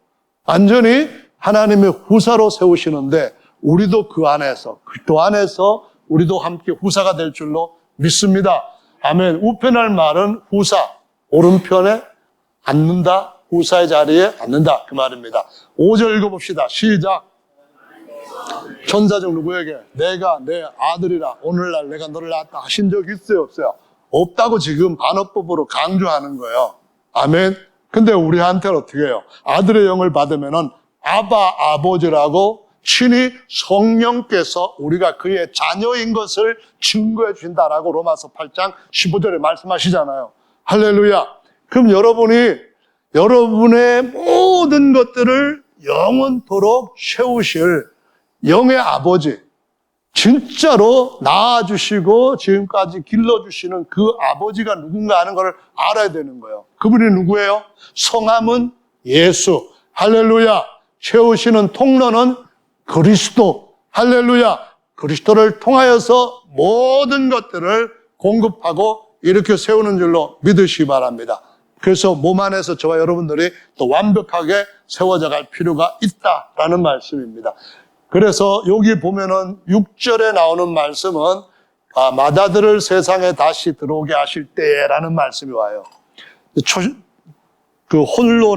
완전히 하나님의 후사로 세우시는데 우리도 그 안에서 그리스도 안에서 우리도 함께 후사가 될 줄로 믿습니다. 아멘. 우편할 말은 후사, 오른편에 앉는다, 후사의 자리에 앉는다 그 말입니다. 5절 읽어봅시다. 시작. 천사적 누구에게 내가 내 아들이라 오늘날 내가 너를 낳았다 하신 적 있어요 없어요? 없다고 지금 반어법으로 강조하는 거예요. 아멘. 근데 우리한테는 어떻게 해요? 아들의 영을 받으면은 아바 아버지라고 친히 성령께서 우리가 그의 자녀인 것을 증거해 주신다라고 로마서 8장 15절에 말씀하시잖아요. 할렐루야. 그럼 여러분이 여러분의 모든 것들을 영원토록 채우실 영의 아버지, 진짜로 낳아주시고 지금까지 길러주시는 그 아버지가 누군가 하는 걸 알아야 되는 거예요. 그분이 누구예요? 성함은 예수. 할렐루야. 채우시는 통로는 그리스도. 할렐루야. 그리스도를 통하여서 모든 것들을 공급하고 이렇게 세우는 줄로 믿으시기 바랍니다. 그래서 몸 안에서 저와 여러분들이 또 완벽하게 세워져 갈 필요가 있다라는 말씀입니다. 그래서 여기 보면은 6절에 나오는 말씀은 맏아들을 세상에 다시 들어오게 하실 때라는 말씀이 와요. 그 홀로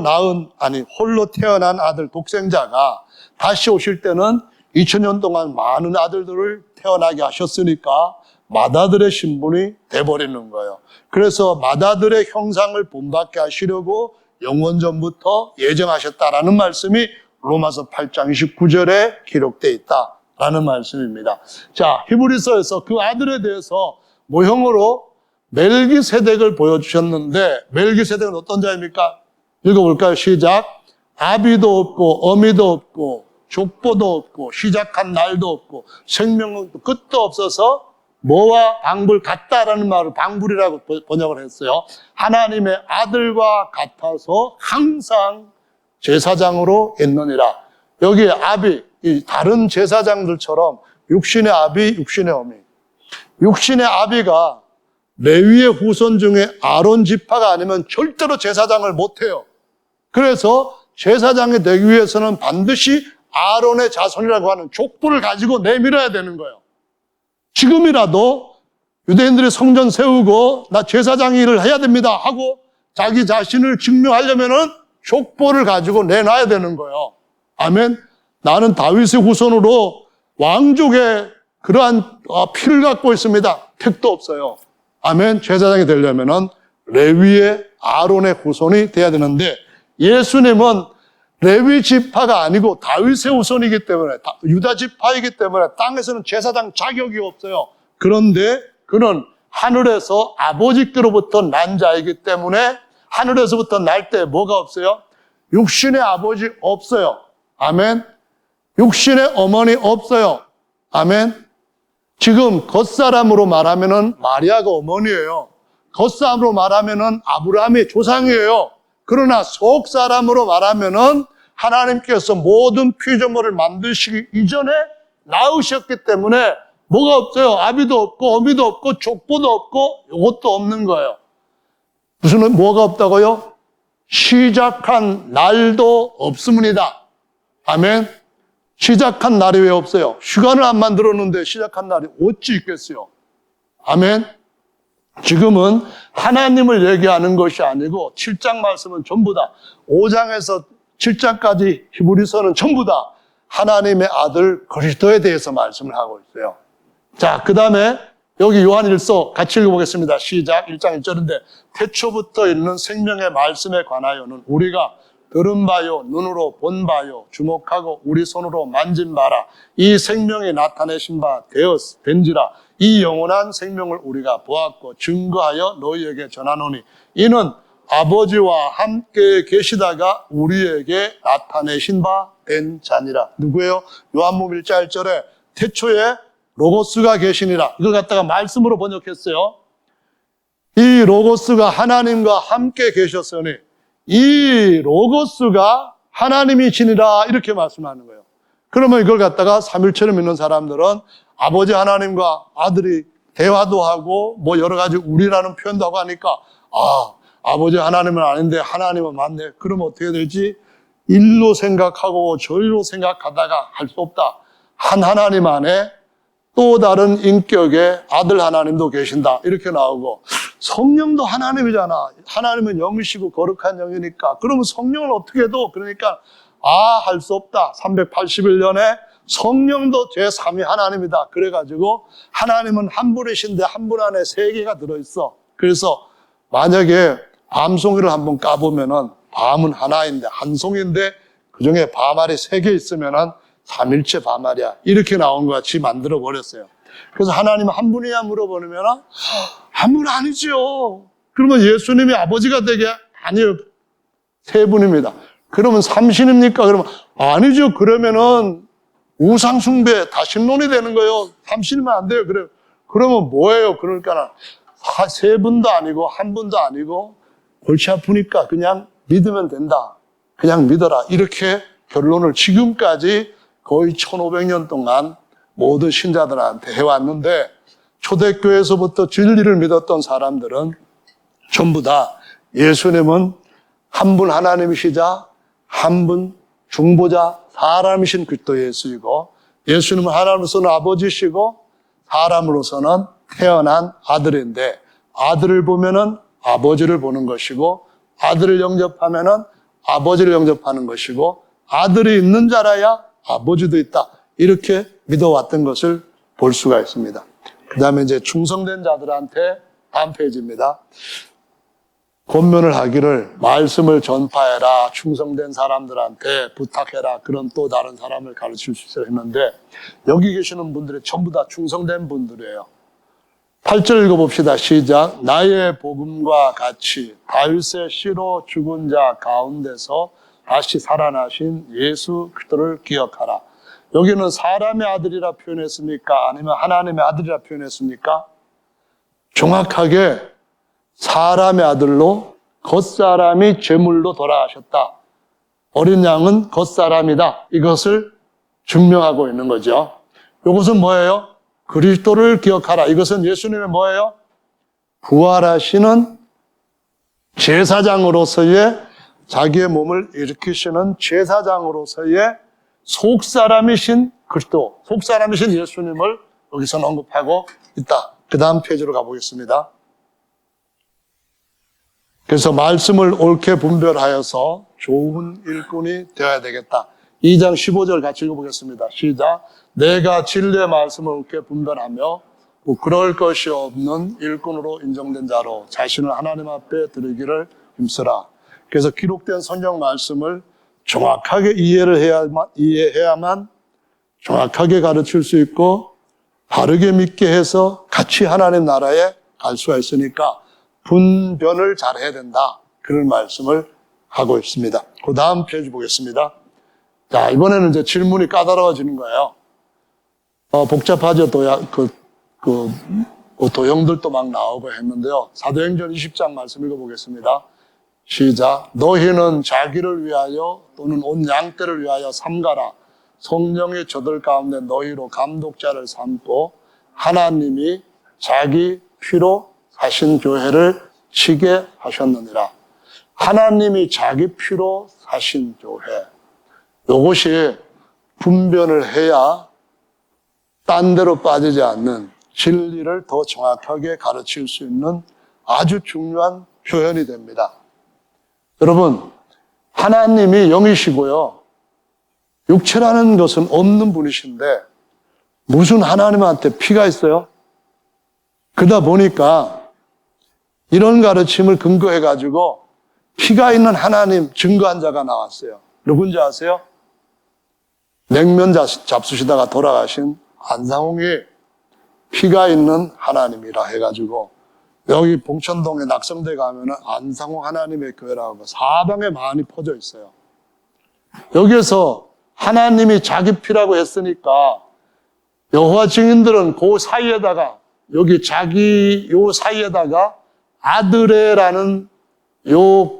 태어난 아들 독생자가 다시 오실 때는 2000년 동안 많은 아들들을 태어나게 하셨으니까 맏아들의 신분이 돼버리는 거예요. 그래서 맏아들의 형상을 본받게 하시려고 영원전부터 예정하셨다라는 말씀이 로마서 8장 29절에 기록되어 있다라는 말씀입니다. 자, 히브리서에서 그 아들에 대해서 모형으로 멜기세덱을 보여주셨는데 멜기세덱은 어떤 자입니까? 읽어볼까요? 시작. 아비도 없고 어미도 없고 족보도 없고 시작한 날도 없고 생명은 끝도 없어서 뭐와 방불 같다라는 말을 방불이라고 번역을 했어요. 하나님의 아들과 같아서 항상 제사장으로 있느니라. 여기 아비, 다른 제사장들처럼 육신의 아비, 육신의 어미. 육신의 아비가 레위의 후손 중에 아론 지파가 아니면 절대로 제사장을 못해요. 그래서 제사장이 되기 위해서는 반드시 아론의 자손이라고 하는 족보를 가지고 내밀어야 되는 거예요. 지금이라도 유대인들이 성전 세우고 나 제사장 일을 해야 됩니다 하고 자기 자신을 증명하려면은 족보를 가지고 내놔야 되는 거예요. 아멘. 나는 다윗의 후손으로 왕족의 그러한 피를 갖고 있습니다. 택도 없어요. 아멘. 제사장이 되려면은 레위의 아론의 후손이 돼야 되는데 예수님은 레위 지파가 아니고 다윗의 후손이기 때문에 유다 지파이기 때문에 땅에서는 제사장 자격이 없어요. 그런데 그는 하늘에서 아버지께로부터 난 자이기 때문에 하늘에서부터 날 때 뭐가 없어요? 육신의 아버지 없어요. 아멘. 육신의 어머니 없어요. 아멘. 지금 겉사람으로 말하면은 마리아가 어머니예요. 겉사람으로 말하면은 아브라함의 조상이에요. 그러나 속사람으로 말하면은 하나님께서 모든 피조물을 만드시기 이전에 낳으셨기 때문에 뭐가 없어요? 아비도 없고 어미도 없고 족보도 없고 이것도 없는 거예요. 무슨 뭐가 없다고요? 시작한 날도 없습니다. 아멘. 시작한 날이 왜 없어요? 휴관을 안 만들었는데 시작한 날이 어찌 있겠어요? 아멘. 지금은 하나님을 얘기하는 것이 아니고 7장 말씀은 전부 다 5장에서 7장까지 히브리서는 전부 다 하나님의 아들 그리스도에 대해서 말씀을 하고 있어요. 자, 그 다음에 여기 요한일서 같이 읽어보겠습니다. 시작. 1장 1절인데 태초부터 있는 생명의 말씀에 관하여는 우리가 들은 바요, 눈으로 본 바요, 주목하고 우리 손으로 만진 바라. 이 생명이 나타내신 바 된지라. 이 영원한 생명을 우리가 보았고 증거하여 너희에게 전하노니 이는 아버지와 함께 계시다가 우리에게 나타내신 바 된 자니라. 누구예요? 요한복음 1장 1절에 태초에 로고스가 계시니라. 이걸 갖다가 말씀으로 번역했어요. 이 로고스가 하나님과 함께 계셨으니 이 로고스가 하나님이시니라 이렇게 말씀하는 거예요. 그러면 이걸 갖다가 삼일체를 믿는 사람들은 아버지 하나님과 아들이 대화도 하고 뭐 여러 가지 우리라는 표현도 하고 하니까 아버지 하나님은 아닌데 하나님은 맞네. 그러면 어떻게 되지? 일로 생각하고 저리로 생각하다가 할 수 없다. 한 하나님 안에 또 다른 인격의 아들 하나님도 계신다. 이렇게 나오고 성령도 하나님이잖아. 하나님은 영이시고 거룩한 영이니까. 그러면 성령을 어떻게 해도 그러니까 할 수 없다. 381년에 성령도 제3위 하나님이다. 그래가지고 하나님은 한 분이신데 한 분 안에 세 개가 들어있어. 그래서 만약에 밤송이를 한번 까보면은 밤은 하나인데 한 송인데 그중에 밤알이 3개 있으면은 삼일체 밤알이야. 이렇게 나온 것 같이 만들어 버렸어요. 그래서 하나님 한 분이냐 물어보면 한 분 아니죠. 그러면 예수님이 아버지가 되게 아니요. 3분입니다. 그러면 삼신입니까? 그러면 아니죠. 그러면은 우상숭배, 다신론이 되는 거예요. 삼실면 안 돼요. 그래. 그러면 뭐예요? 그러니까 세 분도 아니고 한 분도 아니고 골치 아프니까 그냥 믿으면 된다. 그냥 믿어라. 이렇게 결론을 지금까지 거의 1500년 동안 모든 신자들한테 해왔는데 초대교회에서부터 진리를 믿었던 사람들은 전부 다 예수님은 한 분 하나님이시자 한 분 중보자 사람이신 그리스도 예수이고 예수님은 하나님으로서는 아버지시고 사람으로서는 태어난 아들인데 아들을 보면은 아버지를 보는 것이고 아들을 영접하면은 아버지를 영접하는 것이고 아들이 있는 자라야 아버지도 있다. 이렇게 믿어왔던 것을 볼 수가 있습니다. 그 다음에 이제 충성된 자들한테 다음 페이지입니다. 권면을 하기를 말씀을 전파해라. 충성된 사람들한테 부탁해라. 그런 또 다른 사람을 가르칠 수 있어야 했는데 여기 계시는 분들이 전부 다 충성된 분들이에요. 8절 읽어봅시다. 시작. 나의 복음과 같이 다윗의 씨로 죽은 자 가운데서 다시 살아나신 예수 그리스도를 기억하라. 여기는 사람의 아들이라 표현했습니까? 아니면 하나님의 아들이라 표현했습니까? 정확하게 사람의 아들로 겉사람이 제물로 돌아가셨다. 어린 양은 겉사람이다. 이것을 증명하고 있는 거죠. 이것은 뭐예요? 그리스도를 기억하라. 이것은 예수님의 뭐예요? 부활하시는 제사장으로서의 자기의 몸을 일으키시는 제사장으로서의 속사람이신 그리스도, 속사람이신 예수님을 여기서 언급하고 있다. 그 다음 페이지로 가보겠습니다. 그래서 말씀을 옳게 분별하여서 좋은 일꾼이 되어야 되겠다. 2장 15절 같이 읽어보겠습니다. 시작. 내가 진리의 말씀을 옳게 분별하며 그럴 것이 없는 일꾼으로 인정된 자로 자신을 하나님 앞에 드리기를 힘쓰라. 그래서 기록된 성경 말씀을 정확하게 이해해야만 정확하게 가르칠 수 있고 바르게 믿게 해서 같이 하나님 나라에 갈 수가 있으니까 분별을 잘해야 된다. 그런 말씀을 하고 있습니다. 그 다음 페이지 보겠습니다. 자, 이번에는 이제 질문이 까다로워지는 거예요. 복잡하죠. 도형들도 막 나오고 했는데요. 사도행전 20장 말씀 읽어보겠습니다. 시작. 너희는 자기를 위하여 또는 온 양떼를 위하여 삼가라. 성령의 저들 가운데 너희로 감독자를 삼고 하나님이 자기 피로 사신 교회를 치게 하셨느니라. 하나님이 자기 피로 사신 교회. 이것이 분별을 해야 딴 데로 빠지지 않는 진리를 더 정확하게 가르칠 수 있는 아주 중요한 표현이 됩니다. 여러분, 하나님이 영이시고요. 육체라는 것은 없는 분이신데 무슨 하나님한테 피가 있어요? 그러다 보니까 이런 가르침을 근거해가지고 피가 있는 하나님 증거한 자가 나왔어요. 누군지 아세요? 냉면 잡수시다가 돌아가신 안상홍이 피가 있는 하나님이라 해가지고 여기 봉천동에 낙성대 가면은 안상홍 하나님의 교회라고 사방에 많이 퍼져 있어요. 여기에서 하나님이 자기 피라고 했으니까 여호와 증인들은 그 사이에다가 여기 자기 요 사이에다가 아들의라는 요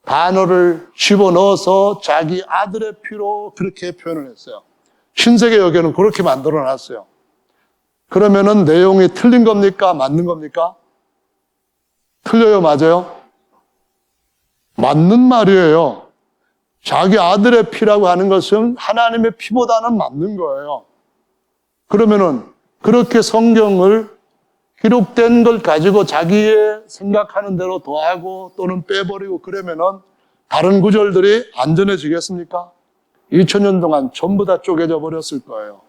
단어를 집어넣어서 자기 아들의 피로 그렇게 표현을 했어요. 신세계 여기는 그렇게 만들어 놨어요. 그러면은 내용이 틀린 겁니까? 맞는 겁니까? 틀려요? 맞아요? 맞는 말이에요. 자기 아들의 피라고 하는 것은 하나님의 피보다는 맞는 거예요. 그러면은 그렇게 성경을 기록된 걸 가지고 자기의 생각하는 대로 더하고 또는 빼버리고 그러면은 다른 구절들이 안전해지겠습니까? 2000년 동안 전부 다 쪼개져 버렸을 거예요.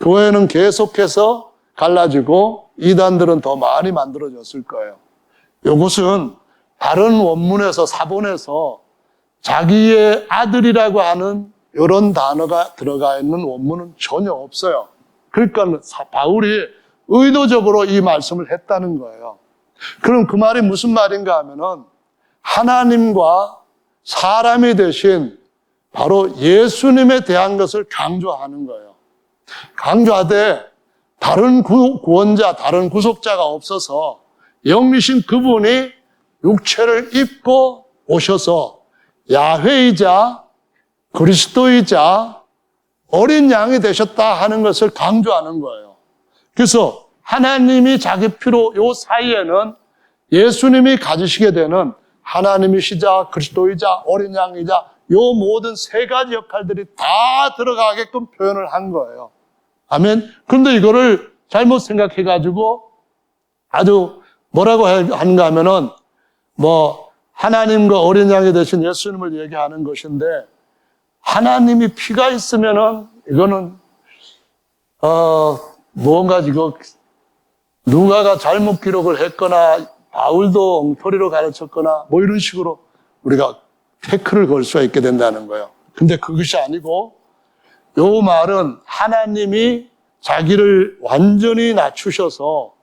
교회는 계속해서 갈라지고 이단들은 더 많이 만들어졌을 거예요. 이것은 다른 원문에서 사본에서 자기의 아들이라고 하는 이런 단어가 들어가 있는 원문은 전혀 없어요. 그러니까 바울이 의도적으로 이 말씀을 했다는 거예요. 그럼 그 말이 무슨 말인가 하면은 하나님과 사람이 되신 바로 예수님에 대한 것을 강조하는 거예요. 강조하되 다른 구원자, 다른 구속자가 없어서 영이신 그분이 육체를 입고 오셔서 야훼이자 그리스도이자 어린 양이 되셨다 하는 것을 강조하는 거예요. 그래서 하나님이 자기 피로 요 사이에는 예수님이 가지시게 되는 하나님이시자 그리스도이자 어린 양이자 요 모든 세 가지 역할들이 다 들어가게끔 표현을 한 거예요. 아멘. 그런데 이거를 잘못 생각해가지고 아주 뭐라고 하는가 하면은 하나님과 어린 양이 되신 예수님을 얘기하는 것인데 하나님이 피가 있으면은 이거는 뭔가 이거 누가가 잘못 기록을 했거나 바울도 엉터리로 가르쳤거나 이런 식으로 우리가 태클을 걸 수가 있게 된다는 거예요. 근데 그것이 아니고 요 말은 하나님이 자기를 완전히 낮추셔서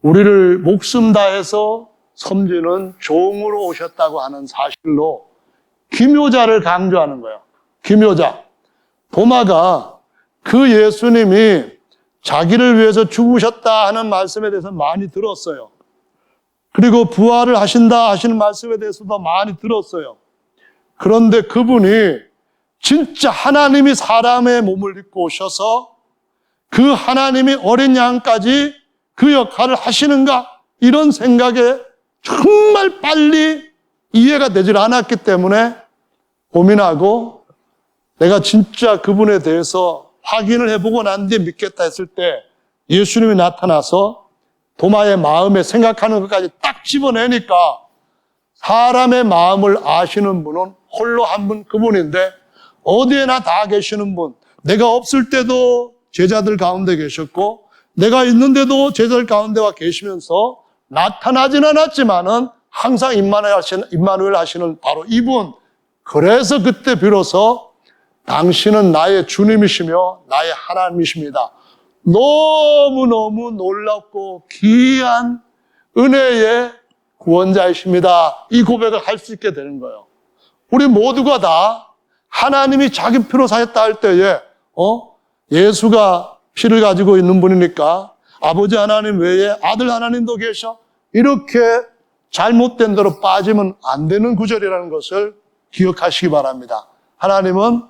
우리를 목숨 다해서 섬기는 종으로 오셨다고 하는 사실로 기묘자를 강조하는 거예요. 기묘자. 도마가 그 예수님이 자기를 위해서 죽으셨다 하는 말씀에 대해서 많이 들었어요. 그리고 부활을 하신다 하시는 말씀에 대해서도 많이 들었어요. 그런데 그분이 진짜 하나님이 사람의 몸을 입고 오셔서 그 하나님이 어린 양까지 그 역할을 하시는가? 이런 생각에 정말 빨리 이해가 되질 않았기 때문에 고민하고 내가 진짜 그분에 대해서 확인을 해보고 난 뒤에 믿겠다 했을 때 예수님이 나타나서 도마의 마음에 생각하는 것까지 딱 집어내니까 사람의 마음을 아시는 분은 홀로 한 분 그분인데 어디에나 다 계시는 분, 내가 없을 때도 제자들 가운데 계셨고 내가 있는데도 제자들 가운데 와 계시면서 나타나진 않았지만은 항상 임마누엘 하시는 바로 이분. 그래서 그때 비로소 당신은 나의 주님이시며 나의 하나님이십니다. 너무너무 놀랍고 귀한 은혜의 구원자이십니다. 이 고백을 할 수 있게 되는 거예요. 우리 모두가 다 하나님이 자기 피로 사셨다 할 때에 예수가 피를 가지고 있는 분이니까 아버지 하나님 외에 아들 하나님도 계셔. 이렇게 잘못된 대로 빠지면 안 되는 구절이라는 것을 기억하시기 바랍니다. 하나님은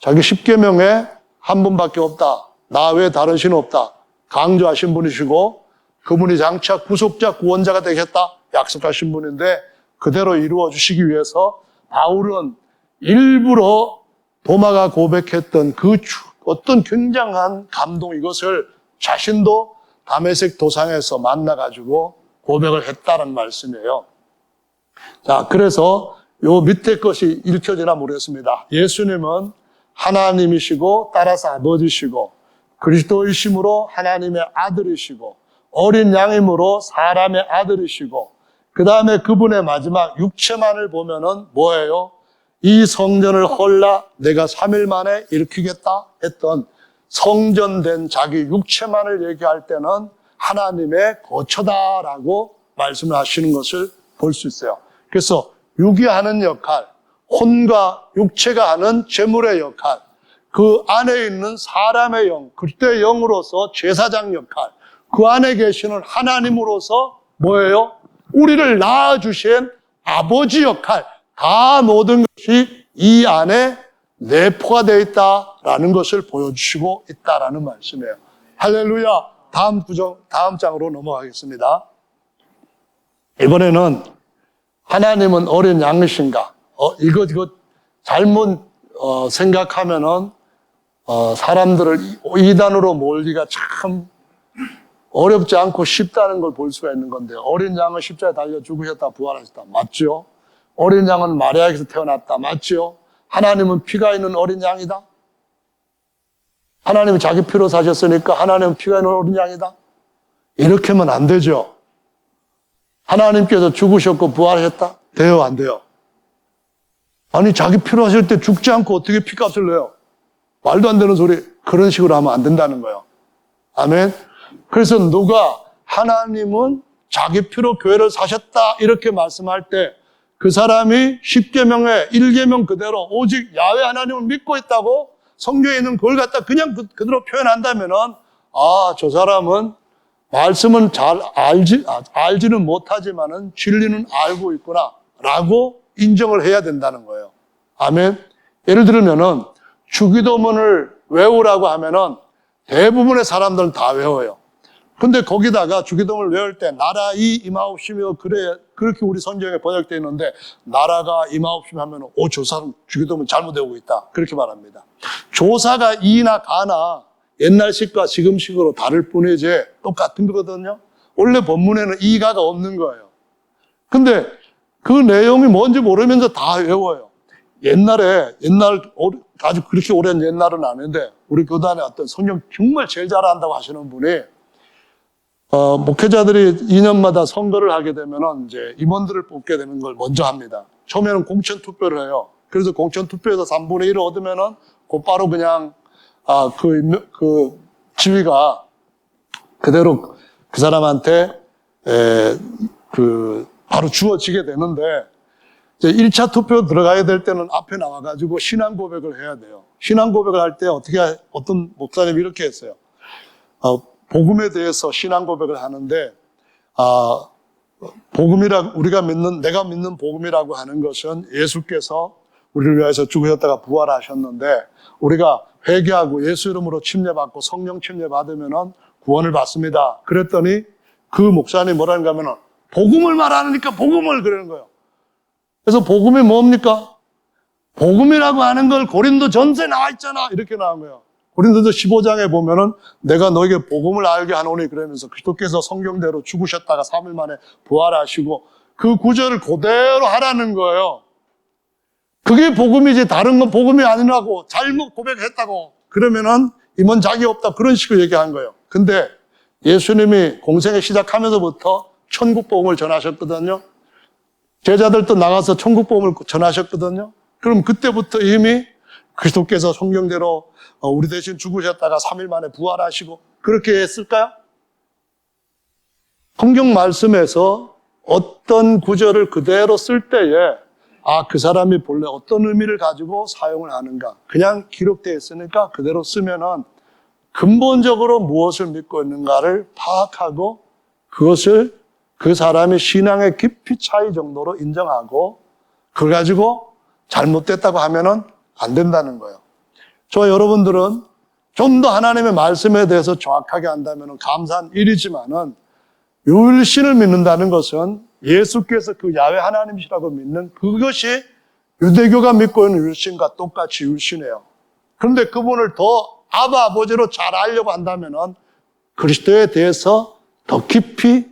자기 십계명에 한 분밖에 없다. 나 외에 다른 신은 없다. 강조하신 분이시고 그분이 장차 구속자 구원자가 되겠다 약속하신 분인데 그대로 이루어 주시기 위해서 바울은 일부러 도마가 고백했던 그 어떤 굉장한 감동 이것을 자신도 다메섹 도상에서 만나가지고 고백을 했다는 말씀이에요. 자, 그래서 요 밑에 것이 읽혀지나 모르겠습니다. 예수님은 하나님이시고 따라서 아버지시고 그리스도이심으로 하나님의 아들이시고 어린 양임으로 사람의 아들이시고 그 다음에 그분의 마지막 육체만을 보면은 뭐예요? 이 성전을 헐라 내가 3일 만에 일으키겠다 했던 성전된 자기 육체만을 얘기할 때는 하나님의 거처다라고 말씀을 하시는 것을 볼 수 있어요. 그래서 육이 하는 역할, 혼과 육체가 하는 재물의 역할, 그 안에 있는 사람의 영, 그때 영으로서 제사장 역할, 그 안에 계시는 하나님으로서 뭐예요? 우리를 낳아주신 아버지 역할, 다 모든 것이 이 안에 내포가 되어 있다라는 것을 보여주시고 있다라는 말씀이에요. 할렐루야. 다음 장으로 넘어가겠습니다. 이번에는 하나님은 어린 양이신가? 이거 잘못 생각하면은 사람들을 이단으로 몰기가 참 어렵지 않고 쉽다는 걸 볼 수가 있는 건데요. 어린 양은 십자가에 달려 죽으셨다 부활하셨다. 맞죠? 어린 양은 마리아에게서 태어났다. 맞죠? 하나님은 피가 있는 어린 양이다. 하나님은 자기 피로 사셨으니까 하나님은 피가 있는 어린 양이다. 이렇게 하면 안 되죠. 하나님께서 죽으셨고 부활하셨다? 돼요, 안 돼요? 아니, 자기 피로 하실 때 죽지 않고 어떻게 피값을 내요? 말도 안 되는 소리. 그런 식으로 하면 안 된다는 거예요. 아멘. 그래서 누가 하나님은 자기 피로 교회를 사셨다 이렇게 말씀할 때 그 사람이 10계명의 1계명 그대로 오직 야훼 하나님을 믿고 있다고 성경에 있는 그걸 갖다 그냥 그대로 표현한다면은, 저 사람은 말씀은 잘 알지는 못하지만은 진리는 알고 있구나 라고 인정을 해야 된다는 거예요. 아멘. 예를 들면은 주기도문을 외우라고 하면은 대부분의 사람들은 다 외워요. 근데 거기다가 주기도문을 외울 때 나라이 임하옵시며 그렇게 우리 성경에 번역되어 있는데 나라가 임하옵시며 하면 저 사람 주기도문 잘못 외우고 있다 그렇게 말합니다. 조사가 이나 가나 옛날식과 지금식으로 다를 뿐이지 똑같은 거거든요. 원래 본문에는 이가가 없는 거예요. 근데 그 내용이 뭔지 모르면서 다 외워요. 아주 그렇게 오랜 옛날은 아닌데 우리 교단에 어떤 성경 정말 제일 잘한다고 하시는 분이 목회자들이 2년마다 선거를 하게 되면은 이제 임원들을 뽑게 되는 걸 먼저 합니다. 처음에는 공천 투표를 해요. 그래서 공천 투표에서 3분의 1을 얻으면은 곧바로 그냥 그 지위가 그대로 그 사람한테 바로 주어지게 되는데 이제 1차 투표 들어가야 될 때는 앞에 나와가지고 신앙 고백을 해야 돼요. 신앙 고백을 할 때 어떤 목사님이 이렇게 했어요. 복음에 대해서 신앙 고백을 하는데, 내가 믿는 복음이라고 하는 것은 예수께서 우리를 위해서 죽으셨다가 부활하셨는데, 우리가 회개하고 예수 이름으로 침례받고 성령 침례받으면 구원을 받습니다. 그랬더니 그 목사님이 뭐라는가 하면, 복음을 말하니까 복음을 그러는 거예요. 그래서 복음이 뭡니까? 복음이라고 하는 걸 고린도 전서에 나와 있잖아. 이렇게 나온 거예요. 고린도서 15장에 보면은 내가 너에게 복음을 알게 하노니 그러면서 그리스도께서 성경대로 죽으셨다가 3일 만에 부활하시고 그 구절을 그대로 하라는 거예요. 그게 복음이지 다른 건 복음이 아니라고 잘못 고백했다고 그러면은 임원 자기 없다 그런 식으로 얘기한 거예요. 근데 예수님이 공생애 시작하면서부터 천국 복음을 전하셨거든요. 제자들도 나가서 천국 복음을 전하셨거든요. 그럼 그때부터 이미 그리스도께서 성경대로 우리 대신 죽으셨다가 3일 만에 부활하시고 그렇게 했을까요? 성경 말씀에서 어떤 구절을 그대로 쓸 때에 그 사람이 본래 어떤 의미를 가지고 사용을 하는가 그냥 기록되어 있으니까 그대로 쓰면은 근본적으로 무엇을 믿고 있는가를 파악하고 그것을 그 사람이 신앙의 깊이 차이 정도로 인정하고 그걸 가지고 잘못됐다고 하면은 안 된다는 거예요. 저와 여러분들은 좀 더 하나님의 말씀에 대해서 정확하게 안다면 감사한 일이지만은 율신을 믿는다는 것은 예수께서 그 야훼 하나님이시라고 믿는 그것이 유대교가 믿고 있는 율신과 똑같이 율신이에요. 그런데 그분을 더 아버지로 잘 알려고 한다면은 그리스도에 대해서 더 깊이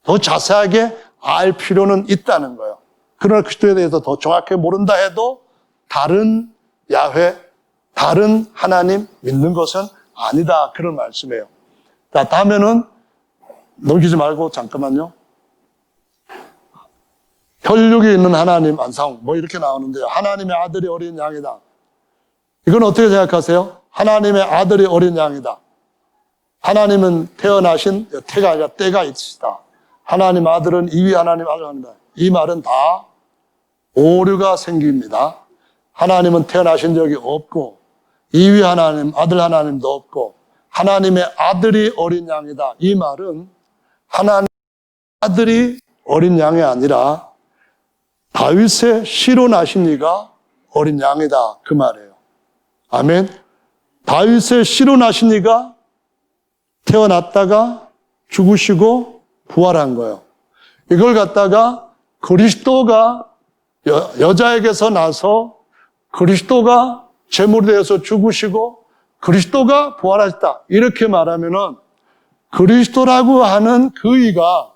더 자세하게 알 필요는 있다는 거예요. 그러나 그리스도에 대해서 더 정확하게 모른다 해도 다른 야훼, 다른 하나님 믿는 것은 아니다. 그런 말씀이에요. 자, 다음에는 넘기지 말고 잠깐만요. 혈육이 있는 하나님 안상 이렇게 나오는데요. 하나님의 아들이 어린 양이다. 이건 어떻게 생각하세요? 하나님의 아들이 어린 양이다. 하나님은 태어나신 태가 아니라 때가 있으시다. 하나님 아들은 이위 하나님 아들입니다. 이 말은 다 오류가 생깁니다. 하나님은 태어나신 적이 없고 이위 하나님, 아들 하나님도 없고 하나님의 아들이 어린 양이다. 이 말은 하나님의 아들이 어린 양이 아니라 다윗의 씨로 나신 이가 어린 양이다. 그 말이에요. 아멘. 다윗의 씨로 나신 이가 태어났다가 죽으시고 부활한 거예요. 이걸 갖다가 그리스도가 여자에게서 나서 그리스도가 제물이 되어서 죽으시고 그리스도가 부활하셨다. 이렇게 말하면은 그리스도라고 하는 그 이가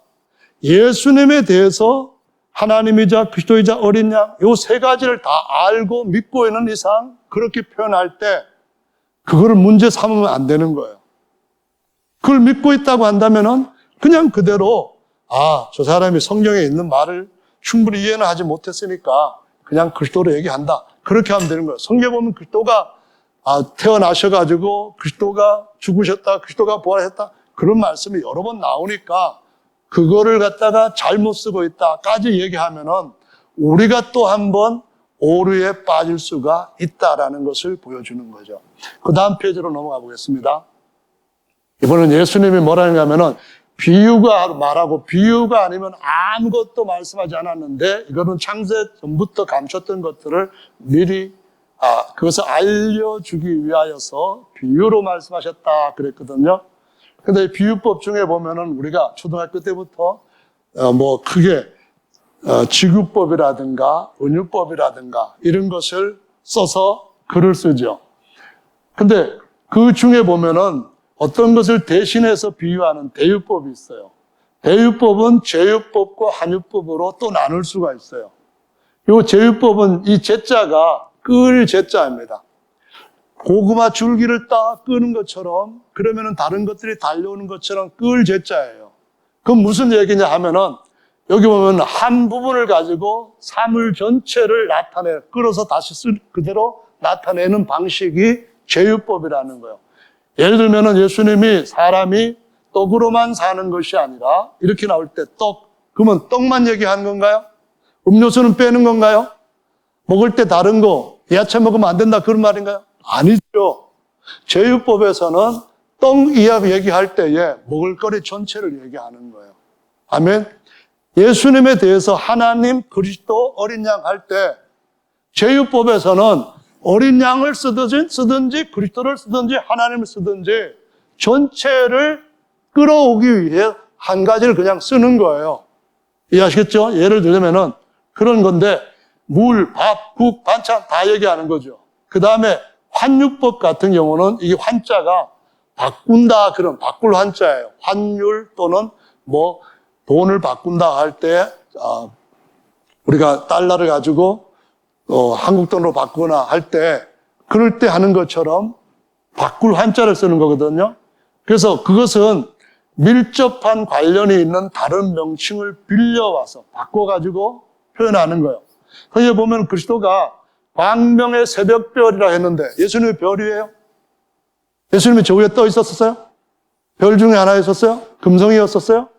예수님에 대해서 하나님이자 그리스도이자 어린 양, 이 세 가지를 다 알고 믿고 있는 이상 그렇게 표현할 때 그거를 문제 삼으면 안 되는 거예요. 그걸 믿고 있다고 한다면은 그냥 그대로 저 사람이 성경에 있는 말을 충분히 이해는 하지 못했으니까 그냥 그리스도로 얘기한다. 그렇게 하면 되는 거예요. 성경에 보면 그리스도가 태어나셔가지고 그리스도가 죽으셨다, 그리스도가 부활했다 그런 말씀이 여러 번 나오니까 그거를 갖다가 잘못 쓰고 있다까지 얘기하면은 우리가 또 한번 오류에 빠질 수가 있다라는 것을 보여주는 거죠. 그 다음 페이지로 넘어가 보겠습니다. 이번엔 예수님이 뭐라는가 하면은 비유가 말하고 비유가 아니면 아무것도 말씀하지 않았는데 이거는 창세 전부터 감췄던 것들을 미리 그것을 알려주기 위하여서 비유로 말씀하셨다 그랬거든요. 근데 비유법 중에 보면은 우리가 초등학교 때부터 크게 지구법이라든가 은유법이라든가 이런 것을 써서 글을 쓰죠. 근데 그 중에 보면은 어떤 것을 대신해서 비유하는 대유법이 있어요. 대유법은 제유법과 한유법으로 또 나눌 수가 있어요. 이 제유법은 이 제자가 끌 제자입니다. 고구마 줄기를 딱 끄는 것처럼 그러면은 다른 것들이 달려오는 것처럼 끌 제자예요. 그건 무슨 얘기냐 하면은 여기 보면 한 부분을 가지고 사물 전체를 끌어서 다시 그대로 나타내는 방식이 제유법이라는 거예요. 예를 들면은 예수님이 사람이 떡으로만 사는 것이 아니라 이렇게 나올 때 그러면 떡만 얘기하는 건가요? 음료수는 빼는 건가요? 먹을 때 다른 거, 야채 먹으면 안 된다 그런 말인가요? 아니죠. 제유법에서는 떡 이야기 얘기할 때에 먹을거리 전체를 얘기하는 거예요. 아멘. 예수님에 대해서 하나님, 그리스도, 어린 양 할 때 제유법에서는 어린 양을 쓰든지 그리스도를 쓰든지 하나님을 쓰든지 전체를 끌어오기 위해 한 가지를 그냥 쓰는 거예요. 이해하시겠죠? 예를 들면은 그런 건데 물, 밥, 국, 반찬 다 얘기하는 거죠. 그 다음에 환율법 같은 경우는 이 환자가 바꾼다 그런 바꿀 환자예요. 환율 또는 돈을 바꾼다 할 때 우리가 달러를 가지고 한국 돈으로 바꾸거나 할 때 그럴 때 하는 것처럼 바꿀 한자를 쓰는 거거든요. 그래서 그것은 밀접한 관련이 있는 다른 명칭을 빌려와서 바꿔가지고 표현하는 거예요. 거기에 보면 그리스도가 광명의 새벽별이라 했는데 예수님이 별이에요? 예수님이 저 위에 떠 있었어요? 별 중에 하나였었어요? 금성이었었어요?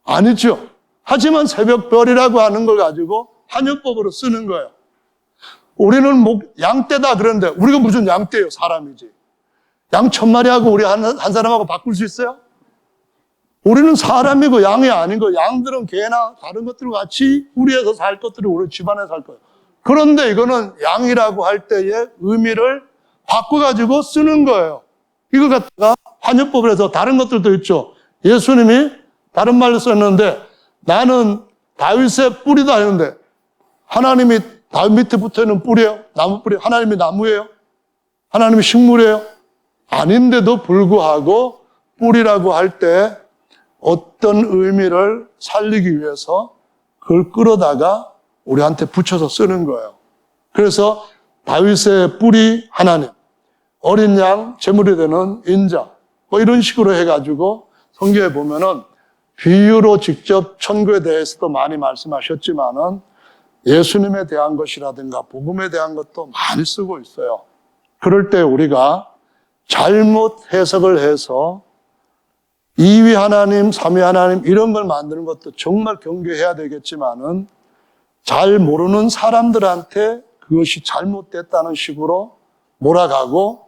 아니죠. 하지만 새벽별이라고 하는 걸 가지고 한유법으로 쓰는 거예요. 우리는 양떼다 그러는데 우리가 무슨 양떼예요? 사람이지. 양 1000마리하고 우리 한 사람하고 바꿀 수 있어요? 우리는 사람이고 양이 아니고 양들은 개나 다른 것들과 같이 우리에서 살 것들이 우리 집안에 살 거예요. 그런데 이거는 양이라고 할 때의 의미를 바꿔가지고 쓰는 거예요. 이거 갖다가 환유법을 해서 다른 것들도 있죠. 예수님이 다른 말로 썼는데 나는 다윗의 뿌리다 했는데 하나님이 다윗 밑에 붙어있는 뿌리예요? 나무 뿌리? 하나님이 나무예요? 하나님이 식물이에요? 아닌데도 불구하고 뿌리라고 할 때 어떤 의미를 살리기 위해서 그걸 끌어다가 우리한테 붙여서 쓰는 거예요. 그래서 다윗의 뿌리 하나님, 어린 양 제물이 되는 인자 이런 식으로 해가지고 성경에 보면은 비유로 직접 천국에 대해서도 많이 말씀하셨지만은 예수님에 대한 것이라든가 복음에 대한 것도 많이 쓰고 있어요. 그럴 때 우리가 잘못 해석을 해서 2위 하나님, 3위 하나님 이런 걸 만드는 것도 정말 경계해야 되겠지만은 잘 모르는 사람들한테 그것이 잘못됐다는 식으로 몰아가고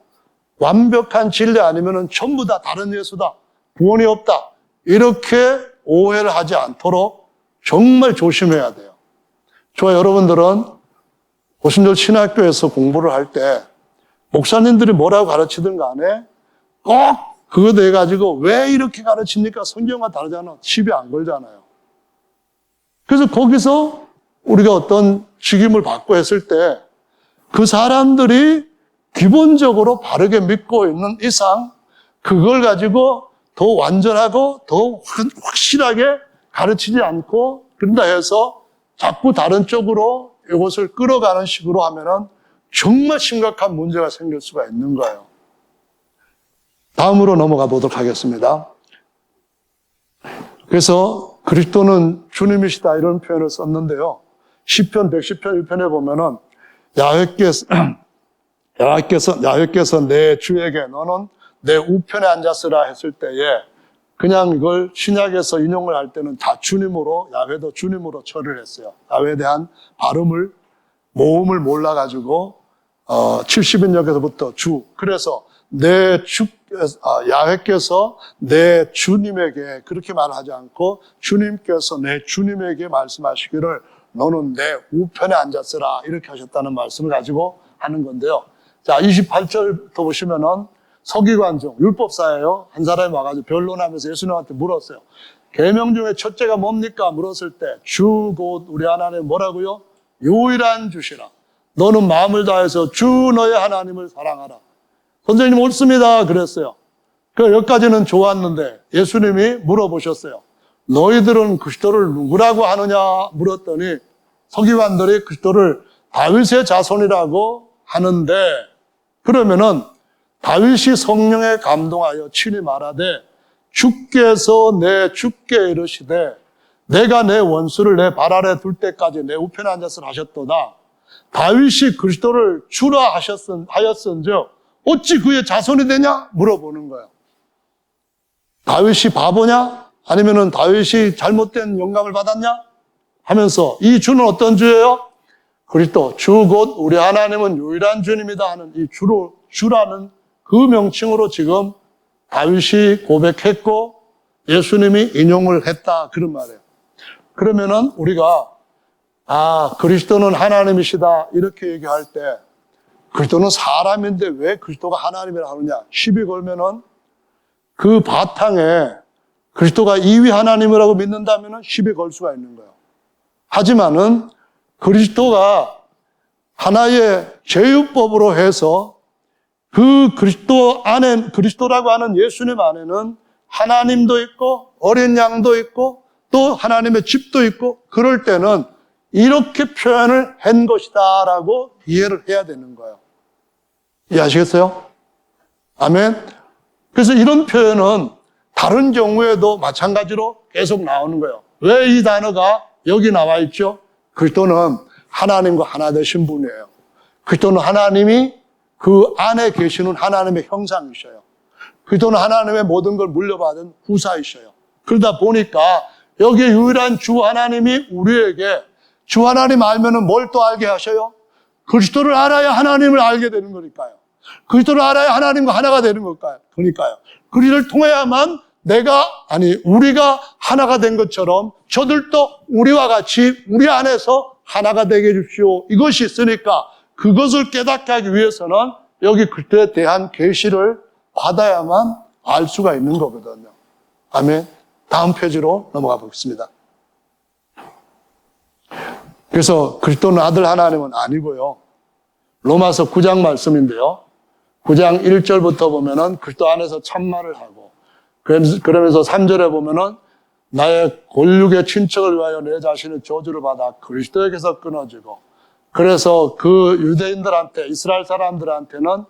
완벽한 진리 아니면은 전부 다 다른 예수다, 구원이 없다 이렇게 오해를 하지 않도록 정말 조심해야 돼요. 저와 여러분들은 오순절 신학교에서 공부를 할 때 목사님들이 뭐라고 가르치든 간에 꼭 그거 돼가지고 왜 이렇게 가르칩니까? 성경과 다르잖아. 시비 안 걸잖아요. 그래서 거기서 우리가 어떤 직임을 받고 했을 때 그 사람들이 기본적으로 바르게 믿고 있는 이상 그걸 가지고 더 완전하고 더 확실하게 가르치지 않고 그런다 해서 자꾸 다른 쪽으로 이것을 끌어가는 식으로 하면은 정말 심각한 문제가 생길 수가 있는 거예요. 다음으로 넘어가 보도록 하겠습니다. 그래서 그리스도는 주님이시다 이런 표현을 썼는데요. 시편 110편 1편에 보면은 야훼께서 내 주에게 너는 내 우편에 앉았으라 했을 때에 그냥 이걸 신약에서 인용을 할 때는 다 주님으로 야훼도 주님으로 처리를 했어요. 야훼에 대한 발음을 모음을 몰라가지고 70인역에서부터 주, 그래서 야훼께서 내 주님에게 그렇게 말하지 않고 주님께서 내 주님에게 말씀하시기를 너는 내 우편에 앉았으라 이렇게 하셨다는 말씀을 가지고 하는 건데요. 자, 28절부터 보시면은 서기관 중 율법사예요. 한 사람이 와가지고 변론하면서 예수님한테 물었어요. 계명 중에 첫째가 뭡니까? 물었을 때 주 곧 우리 하나님 뭐라고요? 유일한 주시라. 너는 마음을 다해서 주 너의 하나님을 사랑하라. 선생님 옳습니다. 그랬어요. 여기까지는 좋았는데 예수님이 물어보셨어요. 너희들은 그리스도를 누구라고 하느냐 물었더니 서기관들이 그리스도를 다윗의 자손이라고 하는데, 그러면은 다윗이 성령에 감동하여 친히 말하되 주께서 내 주께 이르시되 내가 내 원수를 내 발 아래 둘 때까지 내 우편에 앉아서 하셨도다. 다윗이 그리스도를 주라 하였은즉 어찌 그의 자손이 되냐 물어보는 거예요. 다윗이 바보냐? 아니면은 다윗이 잘못된 영감을 받았냐? 하면서 이 주는 어떤 주예요? 그리스도, 주 곧 우리 하나님은 유일한 주님이다 하는 이 주라는 그 명칭으로 지금 다윗이 고백했고 예수님이 인용을 했다, 그런 말이에요. 그러면은 우리가 그리스도는 하나님이시다 이렇게 얘기할 때 그리스도는 사람인데 왜 그리스도가 하나님이라 하느냐 시비 걸면은 그 바탕에 그리스도가 이위 하나님이라고 믿는다면은 시비 걸 수가 있는 거예요. 하지만은 그리스도가 하나의 제휴법으로 해서 그 그리스도 안에, 그리스도라고 하는 예수님 안에는 하나님도 있고 어린 양도 있고 또 하나님의 집도 있고, 그럴 때는 이렇게 표현을 한 것이다 라고 이해를 해야 되는 거예요. 이해하시겠어요? 아멘. 그래서 이런 표현은 다른 경우에도 마찬가지로 계속 나오는 거예요. 왜 이 단어가 여기 나와 있죠? 그리스도는 하나님과 하나 되신 분이에요. 그리스도는 하나님이 그 안에 계시는 하나님의 형상이셔요. 그리스도는 하나님의 모든 걸 물려받은 후사이셔요. 그러다 보니까 여기 유일한 주 하나님이 우리에게 주 하나님 알면은 뭘 또 알게 하셔요? 그리스도를 알아야 하나님을 알게 되는 거니까요. 그리스도를 알아야 하나님과 하나가 되는 걸까요? 그러니까요. 그리를 통해야만 우리가 하나가 된 것처럼 저들도 우리와 같이 우리 안에서 하나가 되게 해주시오. 이것이 있으니까 그것을 깨닫게 하기 위해서는 여기 그리스도에 대한 계시를 받아야만 알 수가 있는 거거든요. 아멘. 다음 페이지로 넘어가 보겠습니다. 그래서 그리스도는 아들 하나님은 아니고요. 로마서 9장 말씀인데요. 9장 1절부터 보면은 그리스도 안에서 참말을 하고, 그러면서 3절에 보면은 나의 골육의 친척을 위하여 내 자신의 저주를 받아 그리스도에게서 끊어지고, 그래서 그 유대인들한테, 이스라엘 사람들한테는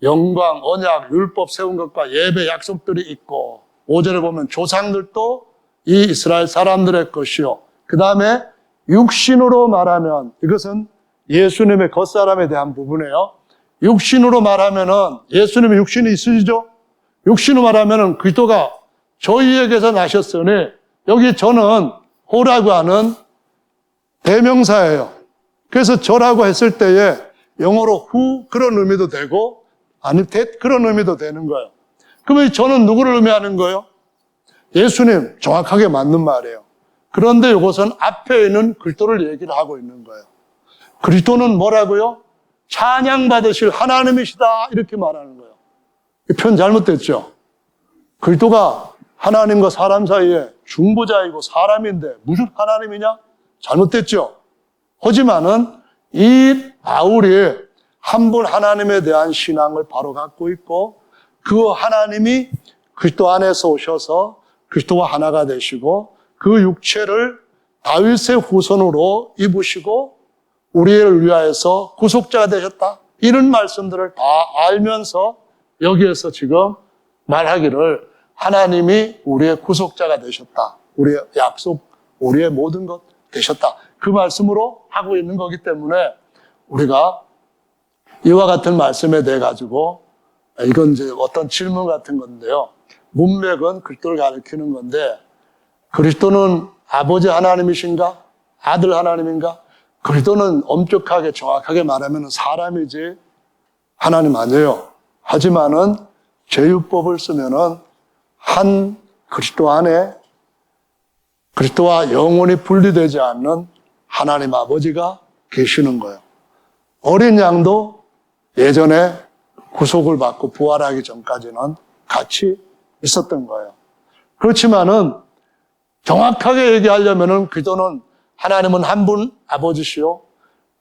영광, 언약, 율법 세운 것과 예배 약속들이 있고, 5절에 보면 조상들도 이 이스라엘 사람들의 것이요. 그 다음에 육신으로 말하면, 이것은 예수님의 겉사람에 대한 부분이에요. 육신으로 말하면은 예수님의 육신이 있으시죠? 육신으로 말하면은 그리스도가 저희에게서 나셨으니, 여기 저는 호라고 하는 대명사예요. 그래서 저라고 했을 때에 영어로 who 그런 의미도 되고 아니 that 그런 의미도 되는 거예요. 그러면 저는 누구를 의미하는 거예요? 예수님, 정확하게 맞는 말이에요. 그런데 이것은 앞에 있는 그리스도를 얘기를 하고 있는 거예요. 그리스도는 뭐라고요? 찬양받으실 하나님이시다 이렇게 말하는 거예요. 이 표현 잘못됐죠? 그리스도가 하나님과 사람 사이에 중보자이고 사람인데 무슨 하나님이냐? 잘못됐죠? 하지만은 이 바울이 한 분 하나님에 대한 신앙을 바로 갖고 있고, 그 하나님이 그리스도 안에서 오셔서 그리스도와 하나가 되시고 그 육체를 다윗의 후손으로 입으시고 우리를 위하여서 구속자가 되셨다, 이런 말씀들을 다 알면서 여기에서 지금 말하기를 하나님이 우리의 구속자가 되셨다, 우리의 약속, 우리의 모든 것 되셨다, 그 말씀으로 하고 있는 거기 때문에 우리가 이와 같은 말씀에 대해 가지고, 이건 이제 어떤 질문 같은 건데요. 문맥은 그리스도를 가리키는 건데, 그리스도는 아버지 하나님이신가? 아들 하나님인가? 그리스도는 엄격하게 정확하게 말하면 사람이지 하나님 아니에요. 하지만은 제율법을 쓰면은 한 그리스도 안에 그리스도와 영원히 분리되지 않는 하나님 아버지가 계시는 거예요. 어린 양도 예전에 구속을 받고 부활하기 전까지는 같이 있었던 거예요. 그렇지만은 정확하게 얘기하려면은 그리스도는 하나님은 한 분 아버지시요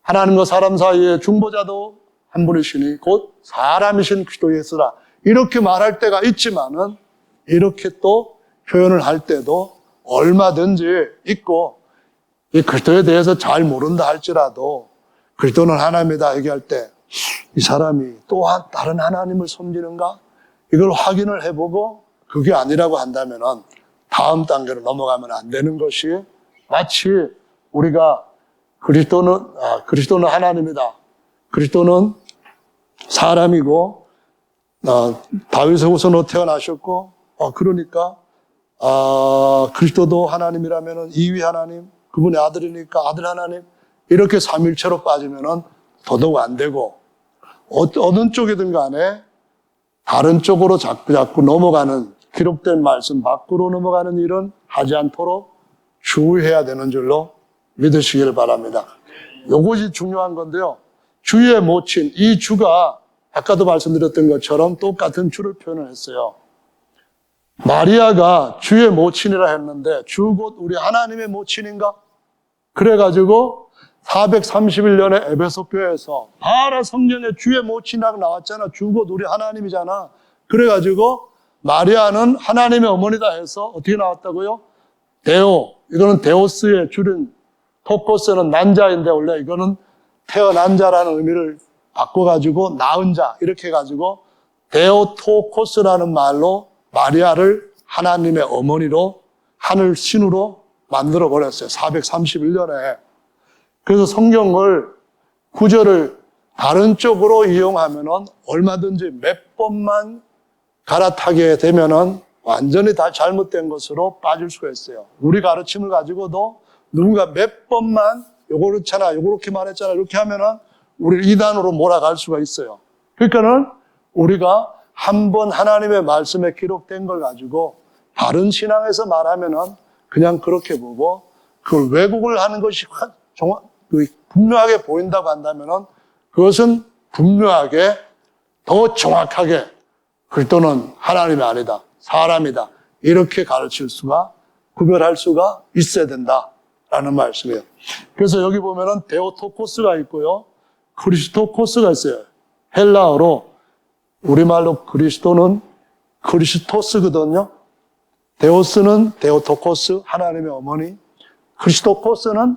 하나님과 사람 사이의 중보자도 한 분이시니 곧 사람이신 그리스도 예수라 이렇게 말할 때가 있지만은 이렇게 또 표현을 할 때도 얼마든지 있고 이 그리스도에 대해서 잘 모른다 할지라도 그리스도는 하나님이다 얘기할 때 이 사람이 또한 다른 하나님을 섬기는가? 이걸 확인을 해보고 그게 아니라고 한다면은 다음 단계로 넘어가면 안 되는 것이 마치 우리가 그리스도는 하나님이다. 그리스도는 사람이고 다윗의 후손으로 태어나셨고 그러니까 그리스도도 하나님이라면은 이위 하나님, 그분의 아들이니까 아들 하나님 이렇게 삼일체로 빠지면은 더더욱 안 되고 어느 쪽이든 간에 다른 쪽으로 자꾸 넘어가는 기록된 말씀 밖으로 넘어가는 일은 하지 않도록 주의해야 되는 줄로 믿으시기를 바랍니다. 이것이 중요한 건데요. 주의 모친, 이 주가 아까도 말씀드렸던 것처럼 똑같은 주를 표현을 했어요. 마리아가 주의 모친이라 했는데 주 곧 우리 하나님의 모친인가? 그래가지고 431년에 에베소 교회에서 바라 성경에 주의 모친이라고 나왔잖아. 주 곧 우리 하나님이잖아. 그래가지고 마리아는 하나님의 어머니다 해서 어떻게 나왔다고요? 데오, 이거는 데오스의 줄인 토코스는 난자인데 원래 이거는 태어난 자라는 의미를 바꿔가지고 낳은 자 이렇게 해가지고 데오토코스라는 말로 마리아를 하나님의 어머니로 하늘 신으로 만들어 버렸어요. 431년에. 그래서 성경을 구절을 다른 쪽으로 이용하면은 얼마든지 몇 번만 갈아타게 되면은 완전히 다 잘못된 것으로 빠질 수가 있어요. 우리 가르침을 가지고도 누군가 몇 번만 요거 그렇잖아, 요거 그렇게 말했잖아 이렇게 하면은 우리를 이단으로 몰아갈 수가 있어요. 그러니까는 우리가 한번 하나님의 말씀에 기록된 걸 가지고 다른 신앙에서 말하면은 그냥 그렇게 보고 그걸 왜곡을 하는 것이 분명하게 보인다고 한다면은 그것은 분명하게 더 정확하게 그리스도는 하나님이 아니다, 사람이다 이렇게 가르칠 수가 구별할 수가 있어야 된다라는 말씀이에요. 그래서 여기 보면은 데오토코스가 있고요, 크리스토코스가 있어요. 헬라어로 우리말로 그리스도는 크리스토스거든요. 데오스는 데오토코스, 하나님의 어머니. 크리스토코스는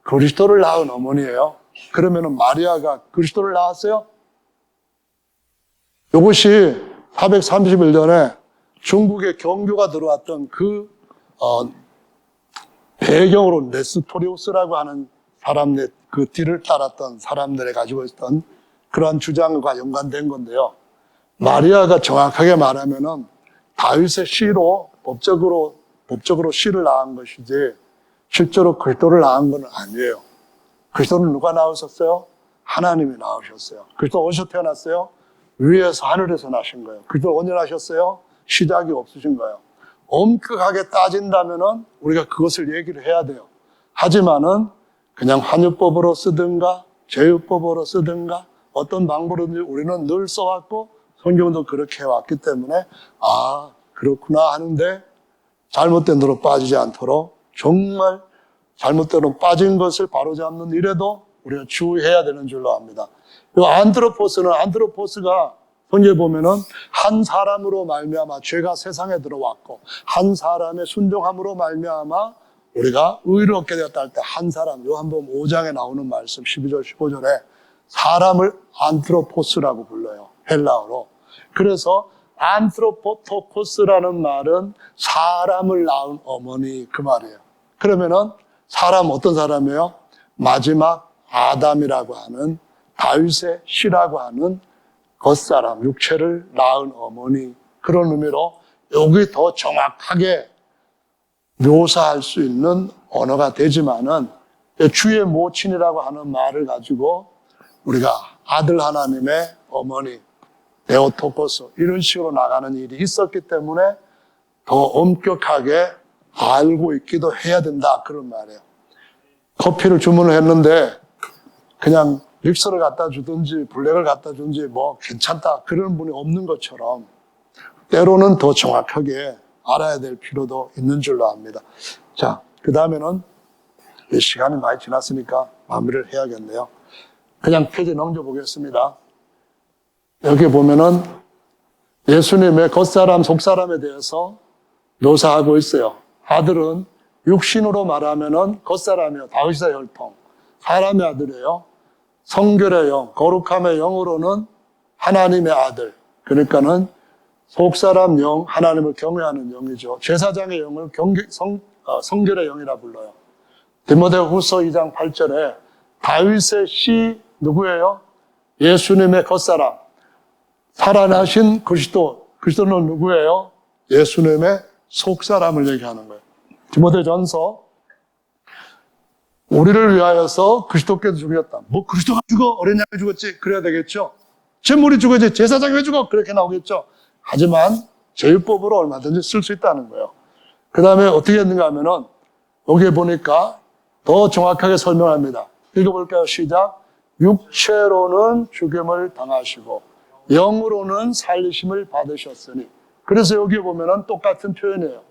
그리스도를 낳은 어머니예요. 그러면은 마리아가 그리스도를 낳았어요? 이것이 431년에 중국에 경교가 들어왔던 그 배경으로 네스토리우스라고 하는 사람의 그 뒤를 따랐던 사람들이 가지고 있던 그러한 주장과 연관된 건데요. 마리아가 정확하게 말하면은 다윗의 씨로 법적으로 씨를 낳은 것이지 실제로 그리스도를 낳은 건 아니에요. 그리스도는 누가 낳으셨어요? 하나님이 낳으셨어요. 그리스도 어디서 태어났어요? 위에서 하늘에서 나신 거예요. 그리스도 언제 나셨어요? 시작이 없으신 거예요. 엄격하게 따진다면은 우리가 그것을 얘기를 해야 돼요. 하지만은 그냥 환유법으로 쓰든가 제유법으로 쓰든가 어떤 방법으로든지 우리는 늘 써왔고 성경도 그렇게 해왔기 때문에 그렇구나 하는데 잘못된 대로 빠지지 않도록 정말 잘못된 대로 빠진 것을 바로잡는 일에도 우리가 주의해야 되는 줄로 압니다. 이 안드로포스가 성경에 보면은 한 사람으로 말미암아 죄가 세상에 들어왔고 한 사람의 순종함으로 말미암아 우리가 의를 얻게 되었다 할 때 한 사람, 요한복음 5장에 나오는 말씀 12절 15절에 사람을 안트로포스라고 불러요. 헬라어로. 그래서 안트로포토코스라는 말은 사람을 낳은 어머니 그 말이에요. 그러면은 사람 어떤 사람이에요? 마지막 아담이라고 하는 다윗의 씨라고 하는 겉사람, 육체를 낳은 어머니 그런 의미로 여기 더 정확하게 묘사할 수 있는 언어가 되지만은 주의 모친이라고 하는 말을 가지고 우리가 아들 하나님의 어머니, 데오토코스 이런 식으로 나가는 일이 있었기 때문에 더 엄격하게 알고 있기도 해야 된다 그런 말이에요. 커피를 주문을 했는데 그냥 믹서를 갖다 주든지 블랙을 갖다 주든지 뭐 괜찮다 그런 분이 없는 것처럼 때로는 더 정확하게 알아야 될 필요도 있는 줄로 압니다. 자, 그 다음에는 시간이 많이 지났으니까 마무리를 해야겠네요. 그냥 페이지 넘겨보겠습니다. 여기 보면은 예수님의 겉사람, 속사람에 대해서 묘사하고 있어요. 아들은 육신으로 말하면은 겉사람이요. 다윗의 혈통. 사람의 아들이에요. 성결의 영, 거룩함의 영으로는 하나님의 아들. 그러니까는 속사람 영, 하나님을 경외하는 영이죠. 제사장의 영을 성결의 영이라 불러요. 디모데후서 2장 8절에 다윗의 씨 누구예요? 예수님의 겉사람. 살아나신 그리스도. 그리스도는 누구예요? 예수님의 속사람을 얘기하는 거예요. 디모데전서 우리를 위하여서 그리스도께서 죽였다. 뭐 그리스도가 죽어? 어린 양이 죽었지? 그래야 되겠죠? 제물이 죽어야지. 제사장이 왜 죽어? 그렇게 나오겠죠? 하지만 제율법으로 얼마든지 쓸 수 있다는 거예요. 그 다음에 어떻게 했는가 하면은 여기에 보니까 더 정확하게 설명합니다. 읽어볼까요? 시작. 육체로는 죽임을 당하시고 영으로는 살리심을 받으셨으니. 그래서 여기 보면은 똑같은 표현이에요.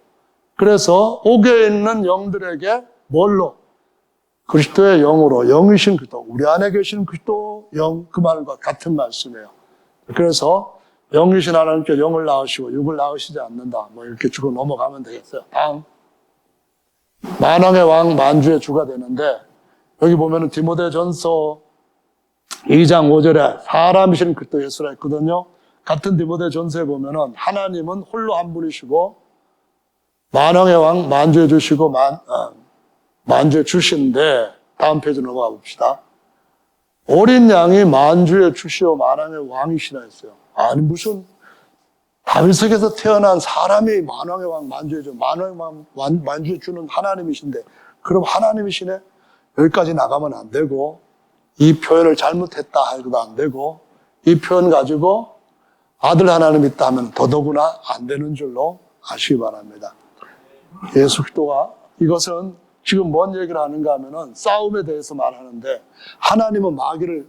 그래서 옥에 있는 영들에게 뭘로? 그리스도의 영으로, 영이신 그리스도, 우리 안에 계신 그리스도 영, 그 말과 같은 말씀이에요. 그래서 영이신 하나님께 영을 낳으시고 육을 낳으시지 않는다. 뭐 이렇게 주고 넘어가면 되겠어요. 다음. 만왕의 왕 만주의 주가 되는데 여기 보면은 디모데전서 2장 5절에 사람이신 그리스도 예수라 했거든요. 같은 디모데전서에 보면은 하나님은 홀로 한 분이시고 만왕의 왕 만주에 주시고 만주에 주신데 다음 페이지 넘어가 봅시다. 어린 양이 만주에 주시오 만왕의 왕이시라 했어요. 아니 무슨 다윗에게서 태어난 사람이 만왕의 왕 만주에 주 만왕의 왕 만주에 주는 하나님이신데 그럼 하나님이시네? 여기까지 나가면 안 되고 이 표현을 잘못했다 해도 안 되고 이 표현 가지고 아들 하나님 있다 하면 더더구나 안 되는 줄로 아시기 바랍니다. 예수 그리스도가 이것은 지금 뭔 얘기를 하는가 하면은 싸움에 대해서 말하는데 하나님은 마귀를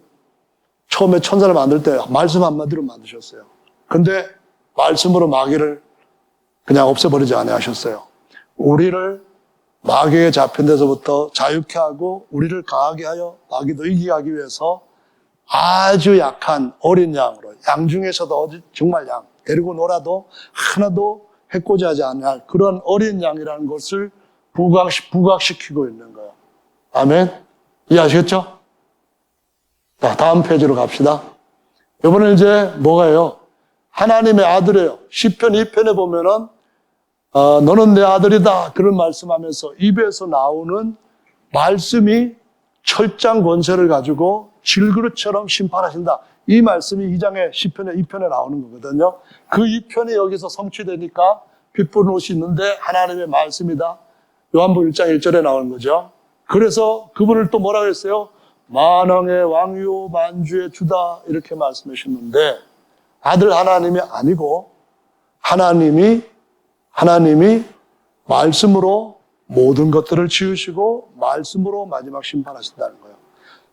처음에 천사를 만들 때 말씀 한마디로 만드셨어요. 근데 말씀으로 마귀를 그냥 없애버리지 아니하셨어요. 우리를 마귀에 잡힌 데서부터 자유케 하고 우리를 강하게 하여 마귀도 이기게 하기 위해서 아주 약한 어린 양으로 양 중에서도 정말 양 데리고 놀아도 하나도 해코지하지 않을 그런 어린 양이라는 것을 부각시키고 있는 거예요. 아멘? 이해하시겠죠? 자, 다음 페이지로 갑시다. 이번에 이제 뭐가요? 하나님의 아들이에요. 시편 2편에 보면은 너는 내 아들이다 그런 말씀하면서 입에서 나오는 말씀이 철장 권세를 가지고 질그릇처럼 심판하신다. 이 말씀이 2장의 시편의 2편에 나오는 거거든요. 그 2편이 여기서 성취되니까 빛부른 옷이 있는데 하나님의 말씀이다. 요한복음 1장 1절에 나오는 거죠. 그래서 그분을 또 뭐라고 했어요? 만왕의 왕이요 만주의 주다 이렇게 말씀하셨는데 아들 하나님이 아니고 하나님이 말씀으로 모든 것들을 지으시고 말씀으로 마지막 심판하신다는 거예요.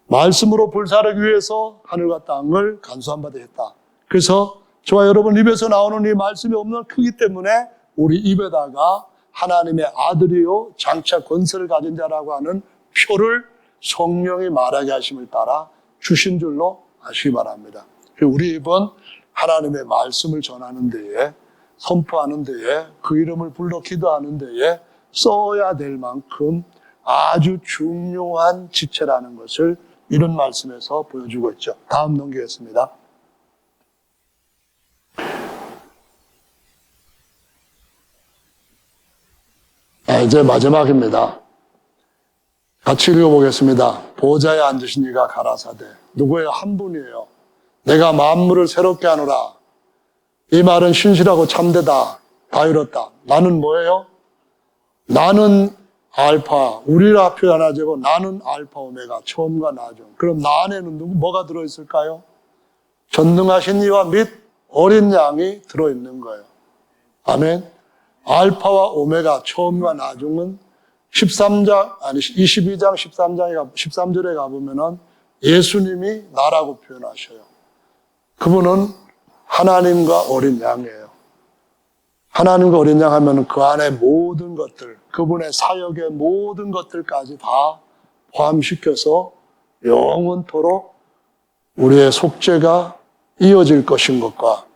말씀으로 불사르기 위해서 하늘과 땅을 간수한 바 되셨다. 그래서 저와 여러분 입에서 나오는 이 말씀이 없는 크기 때문에 우리 입에다가 하나님의 아들이요 장차 권세를 가진 자라고 하는 표를 성령이 말하게 하심을 따라 주신 줄로 아시기 바랍니다. 우리 입은 하나님의 말씀을 전하는 데에 선포하는 데에 그 이름을 불러 기도하는 데에 써야 될 만큼 아주 중요한 지체라는 것을 이런 말씀에서 보여주고 있죠. 다음 넘기겠습니다. 이제 마지막입니다. 같이 읽어보겠습니다. 보좌에 앉으신 이가 가라사대. 누구예요? 한 분이에요. 내가 만물을 새롭게 하노라. 이 말은 신실하고 참되다. 다 이뤘다. 나는 뭐예요? 나는 알파, 우리라 표현하자고 나는 알파 오메가, 처음과 나중. 그럼 나 안에는 뭐가 들어있을까요? 전능하신 이와 및 어린 양이 들어있는 거예요. 아멘. 알파와 오메가, 처음과 나중은 22장 13절에 가보면은 예수님이 나라고 표현하셔요. 그분은 하나님과 어린 양이에요. 하나님과 어린 양 하면 그 안에 모든 것들, 그분의 사역의 모든 것들까지 다 포함시켜서 영원토록 우리의 속죄가 이어질 것인 것과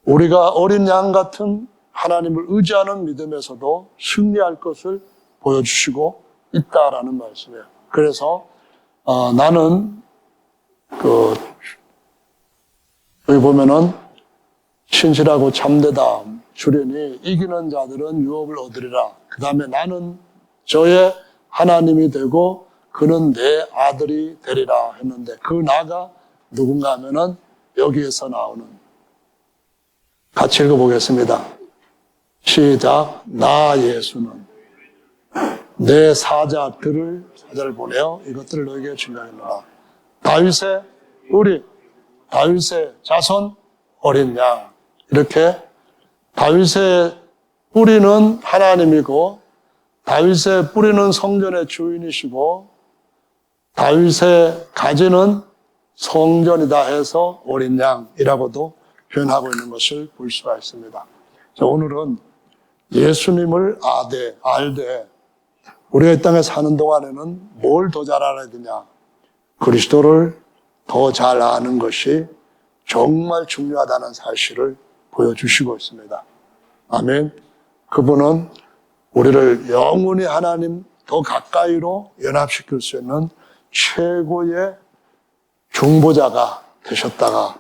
우리가 어린 양 같은 하나님을 의지하는 믿음에서도 승리할 것을 보여주시고 있다라는 말씀이에요. 그래서 나는 여기 보면은 신실하고 참되다 주려니 이기는 자들은 유업을 얻으리라. 그 다음에 나는 저의 하나님이 되고 그는 내 아들이 되리라 했는데 그 나가 누군가 하면은 여기에서 나오는, 같이 읽어보겠습니다. 시작. 나 예수는 내 사자를 보내어 이것들을 너에게 증거하노라. 다윗의 우리, 다윗의 자손, 어린 양. 이렇게 다윗의 뿌리는 하나님이고 다윗의 뿌리는 성전의 주인이시고 다윗의 가지는 성전이다 해서 어린 양이라고도 표현하고 있는 것을 볼 수가 있습니다. 자, 오늘은 예수님을 알되 우리가 이 땅에 사는 동안에는 뭘 더 잘 알아야 되냐? 그리스도를 더 잘 아는 것이 정말 중요하다는 사실을 보여주시고 있습니다. 아멘. 그분은 우리를 영원히 하나님 더 가까이로 연합시킬 수 있는 최고의 중보자가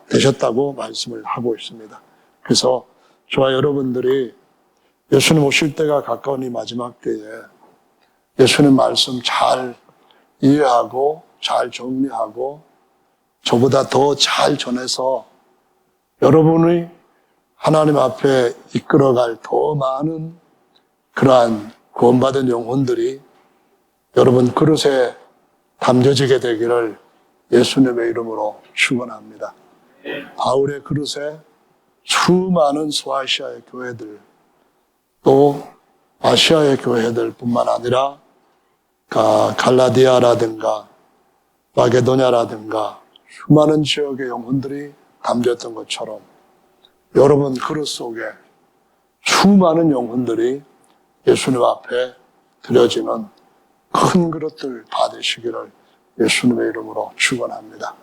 되셨다고 말씀을 하고 있습니다. 그래서 저와 여러분들이 예수님 오실 때가 가까운 이 마지막 때에 예수님 말씀 잘 이해하고 잘 정리하고 저보다 더 잘 전해서 여러분의 하나님 앞에 이끌어갈 더 많은 그러한 구원받은 영혼들이 여러분 그릇에 담겨지게 되기를 예수님의 이름으로 축원합니다. 바울의 그릇에 수많은 소아시아의 교회들 또 아시아의 교회들 뿐만 아니라 갈라디아라든가 마게도냐라든가 수많은 지역의 영혼들이 담겼던 것처럼 여러분 그릇 속에 수많은 영혼들이 예수님 앞에 드려지는 큰 그릇들 받으시기를 예수님의 이름으로 축원합니다.